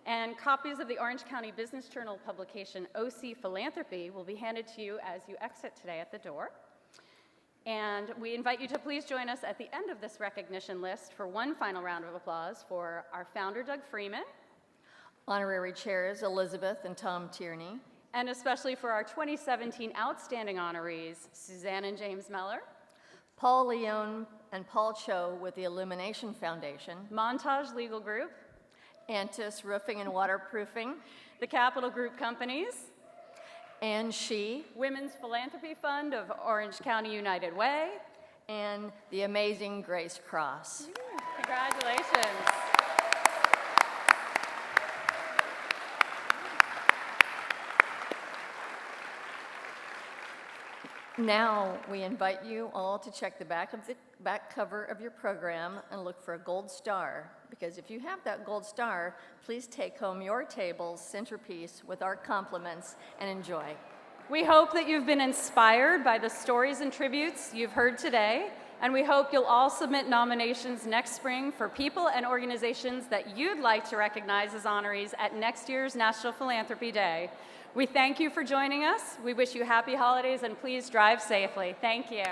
And copies of the Orange County Business Journal publication, OC Philanthropy, will be handed to you as you exit today at the door. And we invite you to please join us at the end of this recognition list for one final round of applause for our founder, Doug Freeman. Honorary Chairs Elizabeth and Tom Tierney. And especially for our 2017 outstanding honorees, Suzanne and James Miller. Paul Leone and Paul Cho with the Illumination Foundation. Montage Legal Group. Antis Roofing and Waterproofing. The Capital Group Companies. And She. Women's Philanthropy Fund of Orange County United Way. And the Amazing Grace Cross. Congratulations. Now we invite you all to check the back cover of your program and look for a gold star, because if you have that gold star, please take home your table's centerpiece with our compliments and enjoy. We hope that you've been inspired by the stories and tributes you've heard today, and we hope you'll all submit nominations next spring for people and organizations that you'd like to recognize as honorees at next year's National Philanthropy Day. We thank you for joining us. We wish you happy holidays, and please drive safely. Thank you.